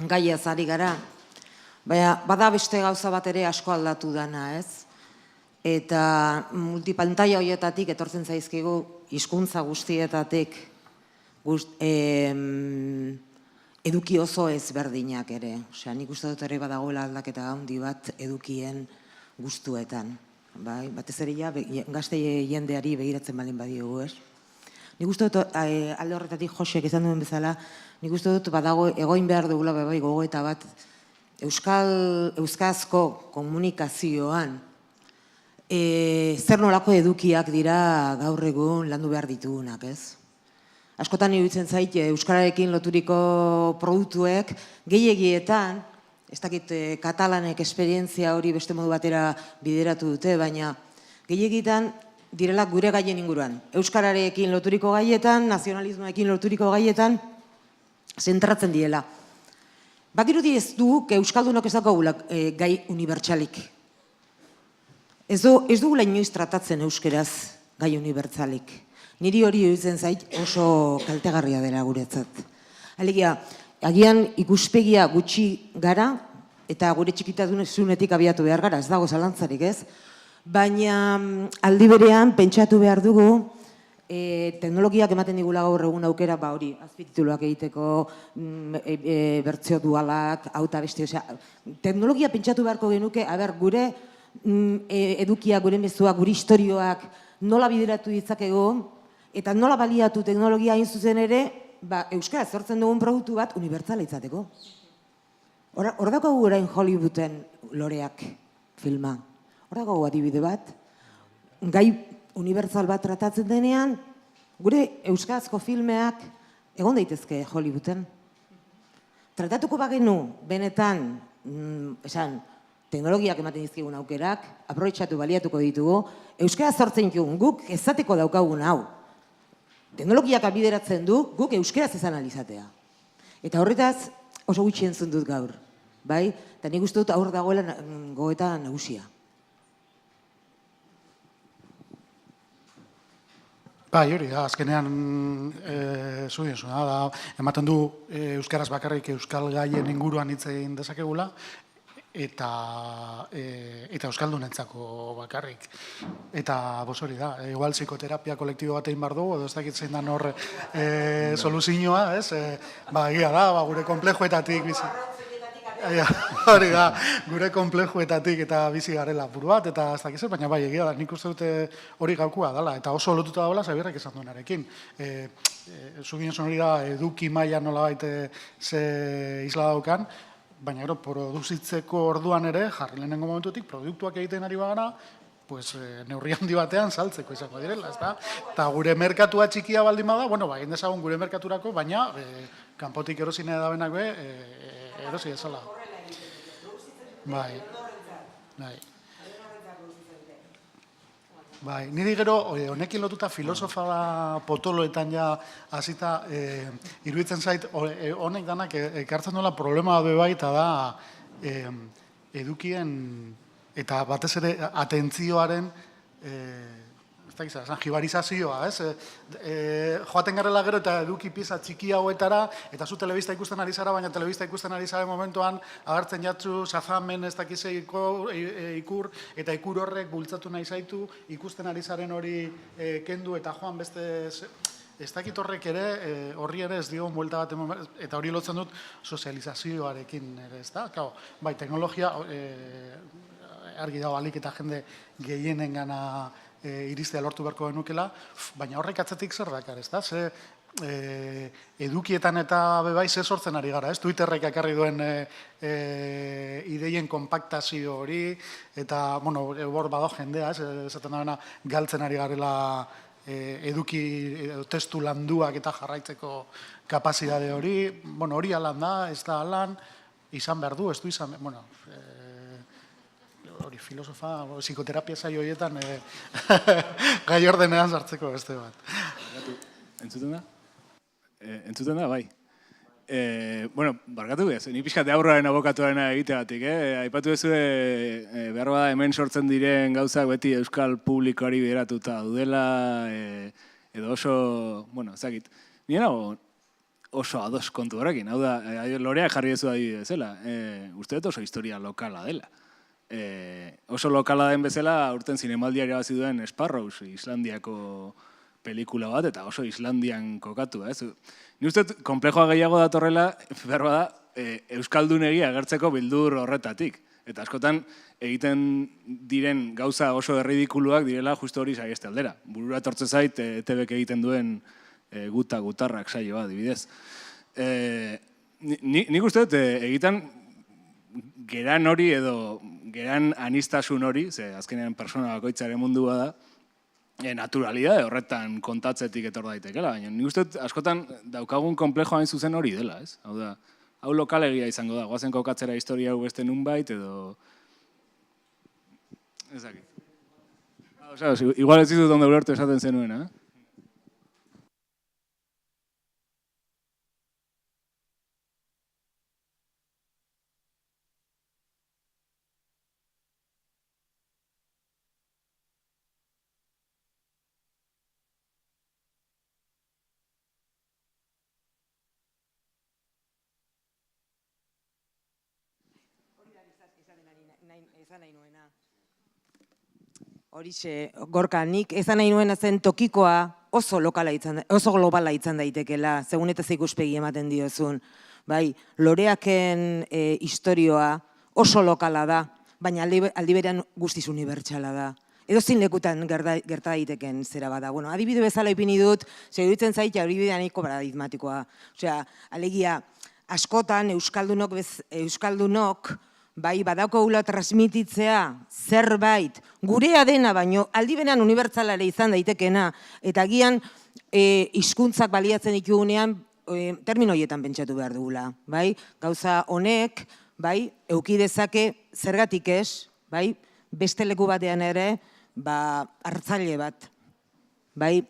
gaiaz ari gara. Baina, bada beste gauza bat ere asko aldatu dana, ez? Eta multipantaia horietatik etortzen zaizkigu hizkuntza guztietatik eduki oso ezberdinak ere. Osea, nik uste dut ere badagoela aldaketa handi bat edukien gustuetan. Batez ere gazte jendeari begiratzen baldin badiogu, ez? Nik uste dut alde horretatik Josek izan duen bezala, nik uste dut badago egoin behar dugula gogoeta bat euskarazko komunikazioan zer nolako edukiak dira gaur egun landu behar ditugunak, ez? Askotan iruditzen zait, euskararekin loturiko produktuek gehiegietan, ez dakit katalanek esperientzia hori beste modu batera bideratu dute, baina gehiegietan direla gure gaien inguruan. Euskararekin loturiko gaietan, nazionalismoekin loturiko gaietan, zentratzen diela. Bakirudi ez du, euskaldunok ez daukagula gai unibertsalik. Ez dugula inoiz tratatzen euskeraz gai unibertsalik. Niri hori iruditzen zait oso kaltegarria dela guretzat. Alegia, agian ikuspegia gutxi gara, eta gure txikitasunetik abiatu behar gara, ez dago zalantzarik, ez? Baina aldi berean pentsatu behar dugu teknologiak ematen digula gaur egun aukera, hori, azpitituluak egiteko, bertsio dualak, hau eta beste, teknologia pentsatu beharko genuke, gure edukia, gure mezuak, gure historioak nola bideratu ditzakego, eta nola baliatu teknologia hain zuzen ere, euskara sortzen dugun produktu bat unibertsala izateko. Hor daukagu orain Hollywooden loreak filma. Hor daukagu adibide bat. Gai unibertsal bat tratatzen denean, gure euskarazko filmeak egon daitezke Hollywooden. Tratatuko bagenu, benetan, teknologiak ematen dizkigun aukerak, aprobetxatu baliatuko ditugu, euskara sortzen dugun, guk ezateko daukagun hau. Teknologiak abideratzen du, guk euskaraz ezan alizatea. Eta horretaz oso gutxi entzun dut gaur. Bai? Eta nik uste dut aur dagoela gogoeta nagusia. Bai, hori da, azkenean zuen da, ematen du euskaraz bakarrik euskal gaien inguruan hitz egin dezakegula, eta euskaldunentzako bakarrik. Eta hori da, igual psikoterapia kolektibo bat egin behar dugu, edo ez dakit zein dan hor soluzioa, ez? Egia da, gure konplejoetatik bizi. Hori da, gure konplejoetatik eta bizi garela buru bat, eta ez dakit zer, baina bai, egia da, nik uste dute hori gaukua dela, eta oso lotuta dagoela Xabierrek esan duenarekin. Zugin esan hori da, eduki maila nolabait ze isla daukan, baina gero, produzitzeko orduan ere, jarri lehenengo momentutik, produktuak egiten ari bagara, neurri handi batean saltzeko izango direla, ezta? Eta gure merkatua txikia baldin bada, egin dezagun gure merkaturako, baina kanpotik erosine dabenak be, erosi ezala. Bai, niri gero, honekin lotuta filosofa da potoloetan ja hasita iruditzen zait, honek danak ekartzen duela problema be bai, eta da edukien eta batez ere atentzioaren jibarizazioa, ez? Joaten garela gero eta eduki pieza txiki hauetara, eta zu telebista ikusten ari zara, baina telebista ikusten ari zaren momentuan agertzen jatzu, Sazamen ez dakizeiko ikur, eta ikur horrek bultzatu nahi zaitu, ikusten ari zaren hori kendu eta joan beste... Ez dakit horrek ere, horri ere ez dio buelta bat, eta hori lotzen dut sozializazioarekin ere, ez da? Bai, teknologia, argi da balik eta jende gehienen gana iristea lortu beharko genukela, baina horrek atzetik zer dakar, ez da? Ze edukietan eta bebai ze sortzen ari gara, ez? Twitterrek ekarri duen ideien konpaktazio hori, eta, hor bado jendea, esaten da galtzen ari garela eduki testu landuak eta jarraitzeko kapazidade hori, hori alan da, ez da alan, izan behar du, ez du izan, hori filosofa, psikoterapia zaio horietan gai ordenean sartzeko beste bat. Entzuten da? Entzuten da, bai. Barkatu bez, ni pixkat aurraren abokatuarena egiteagatik, aipatu duzu behar bada hemen sortzen diren gauzak beti euskal publikoari bideratuta dudela, edo oso, ezakit, nire oso ados kontu horrekin, hau da, loreak jarri duzu adibidez bezala, uste dut oso historia lokala dela. Oso lokala den bezala, urten zinemaldiari abazi duen Sparrows, Islandiako pelikula bat, eta oso Islandian kokatu, ez? Ni uste, konplejoa gehiago datorrela, behar bada, euskaldunegi agertzeko bildur horretatik. Eta askotan, egiten diren gauza oso erridikuluak direla justo hori saieste aldera. Burura etortzen zait, ETBek egiten duen gutarrak saioa, adibidez. Nik uste dut, egiten geran hori edo geran anistasun hori, ze azkenean persona bakoitzaren mundua da, naturalidade horretan kontatzetik etor daitekela, baina nik uste askotan daukagun komplejo hain zuzen hori dela, ez? Hau da, hau lokalegia izango da, goazen kokatzera historia hau beste nunbait edo... Ezakit. Igual ez ditut ondo ulertu esaten zenuen, eh? Horixe, Gorka, nik ezan nahi nuena zen tokikoa oso globala izan daitekela, segun eta ikuspegi ematen diozun. Bai, loreaken historioa oso lokala da, baina aldi berean guztiz unibertsala da. Edo zin lekutan gerta daiteken zera bada. Bueno, adibide bezala ipini dut, seguritzen zait, adibidea nahiko paradigmatikoa. Osea, alegia, askotan euskaldunok bai, badaukagula transmititzea zerbait gurea dena, baino aldi berean unibertsalare izan daitekena, eta agian hizkuntzak baliatzen ditugunean termino horietan pentsatu behar dugula. Bai, gauza honek, bai, eduki dezake zergatik ez, bai, beste leku batean ere, hartzaile bat. Bai,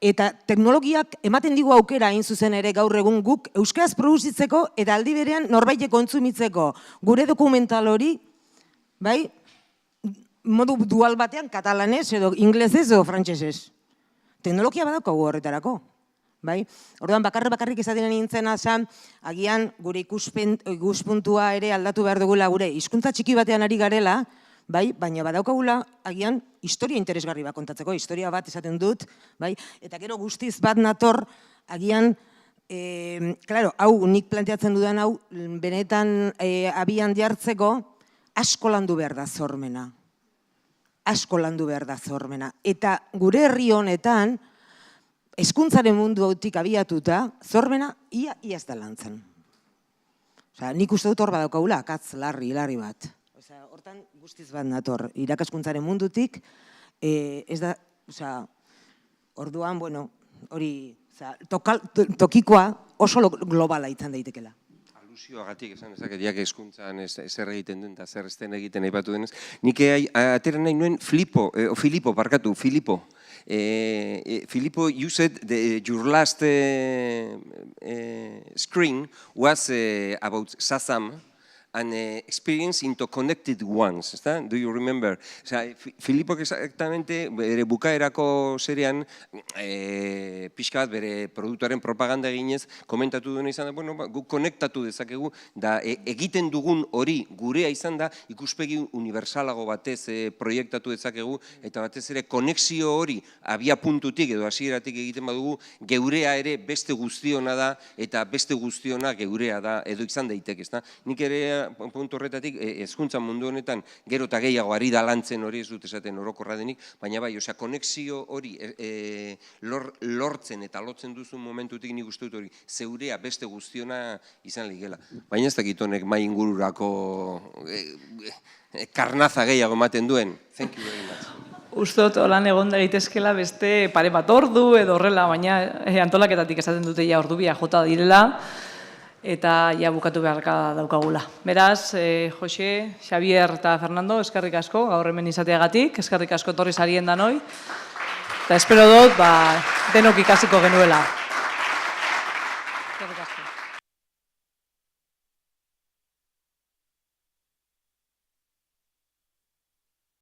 eta teknologiak ematen digu aukera hain zuzen ere gaur egun guk euskaraz produzitzeko eta aldi berean norbaitek kontsumitzeko gure dokumental hori, bai, modu dual batean katalanez edo inglesez edo frantsesez. Teknologia badaukagu horretarako. Bai, orduan bakarrik esaten nintzen azan, agian gure ikuspuntua ere aldatu behar dugula gure hizkuntza txiki batean ari garela, bai, baina badaukagula agian historia interesgarri bat kontatzeko, historia bat esaten dut, bai, eta gero guztiz bat nator agian, klaro, hau nik planteatzen dudan hau, benetan abian jartzeko asko landu behar da zormena. Asko landu behar da zormena. Eta gure herri honetan, hezkuntzaren mundu hautik abiatuta, zormena ia ez da lantzen. Osea, nik uste dut hor badaukagula, akatz larri bat. Hortan guztiz bat nator, irakaskuntzaren mundutik, ez da, orduan, bueno, hori, tokikoa oso globala izan daitekela. Alusioagatik, esan ezaketiak hezkuntzan zer egiten den eta zer esten egiten aipatu denez. Nik atera nahi nuen Filipo you said your last screen was about Shazam, an experience into connected ones, do you remember? Filipo exactamente bere bukaerako serian pixka bat bere produktuaren propaganda eginez komentatu duena izan da, bueno, guk konektatu dezakegu da egiten dugun hori gurea izan da ikuspegi universalago batez proiektatu dezakegu eta batez ere konexio hori abia puntutik edo hasieratik egiten badugu geurea ere beste guztiona da eta beste guztiona geurea da edo izan daiteke, ezta? Nik ere puntu horretatik, hezkuntza mundu honetan gero eta gehiago ari da lantzen hori ez dut esaten orokorra denik, baina bai, osea, konexio hori lortzen eta lotzen duzun momentutik nik uste dut hori zeurea beste guztiona izan ligela. Baina ez dakit honek mai ingururako karnaza gehiago ematen duen. Thank you very much. Uste dut, holan egon da egitezkela beste pare bat ordu edo horrela, baina antolaketatik esaten dute ja ordu bia jota direla, eta ja bukatu beharka daukagula. Beraz, Jose, Xavier eta Fernando, eskerrik asko, gaur hemen izateagatik, eskerrik asko etorri zarien danoi, eta espero dut, denok ikasiko genuela. Eskerrik asko.